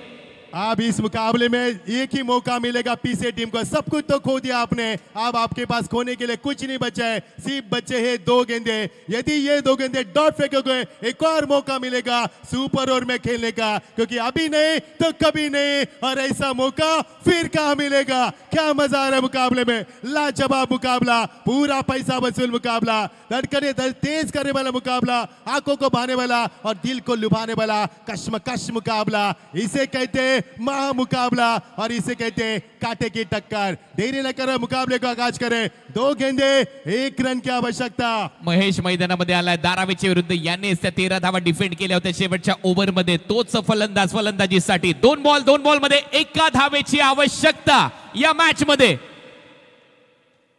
अब इस मुकाबले में एक ही मौका मिलेगा पीछे टीम को, सब कुछ तो खो दिया आपने, अब आपके पास खोने के लिए कुछ नहीं बचा है, सिर्फ बचे हैं 2 गेंदे. यदि ये 2 गेंदे डॉट फेंकोगे एक और मौका मिलेगा सुपर ओवर में खेलने का, क्योंकि अभी नहीं तो कभी नहीं, और ऐसा मौका फिर कहाँ मिलेगा. क्या मजा आ रहा है मुकाबले में, लाजवाब मुकाबला, पूरा पैसा वसूल मुकाबला, धड़कने तेज करने वाला मुकाबला, आंखों को भाने वाला और दिल को लुभाने वाला कश्मकश मुकाबला. इसे कहते महामुकाबला और इसे कहते कांटे की टक्कर. देरी न करें, मुकाबले को आगाज करें. 2 गेंदे 1 रन की आवश्यकता. महेश मैदानामध्ये आलाय दारावेच्या विरुद्ध. याने 13 धावा डिफेंड केल्या होत्या शेवटच्या ओव्हरमध्ये. तोच फलंदाज फलंदाजीसाठी 2 बॉल मध्ये 1 धावेची आवश्यकता या मॅच मध्ये.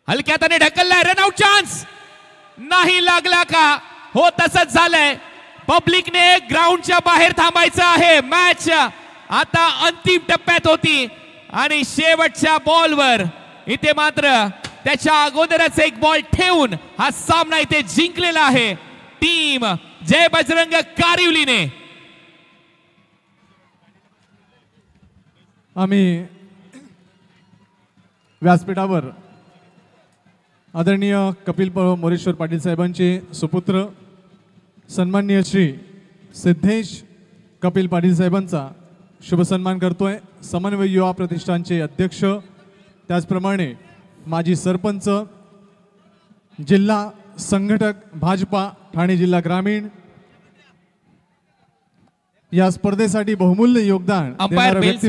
हलक्या हाताने ढकललाय, रनआउट चान्स नाही लागला का? हो, तसंच झालंय. पब्लिकने ग्राउंडच्या बाहेर थांबायचं आहे. मॅच आता अंतिम टप्प्यात होती आणि शेवटच्या बॉलवर इथे मात्र त्याच्या अगोदरच एक बॉल ठेवून हा सामना इथे जिंकलेला आहे टीम जय बजरंग कारिवलीने. आम्ही व्यासपीठावर आदरणीय कपिल मोरेश्वर पाटील साहेबांचे सुपुत्र सन्माननीय श्री सिद्धेश कपिल पाटील साहेबांचा शुभ सन्मान करतोय. समन्वय युवा प्रतिष्ठानचे अध्यक्ष, त्याचप्रमाणे माजी सरपंच, जिल्हा संघटक भाजपा ठाणे जिल्हा ग्रामीण, या स्पर्धेसाठी बहुमूल्य योगदान अंपायर देणाऱ्या बेल्स व्यक्ती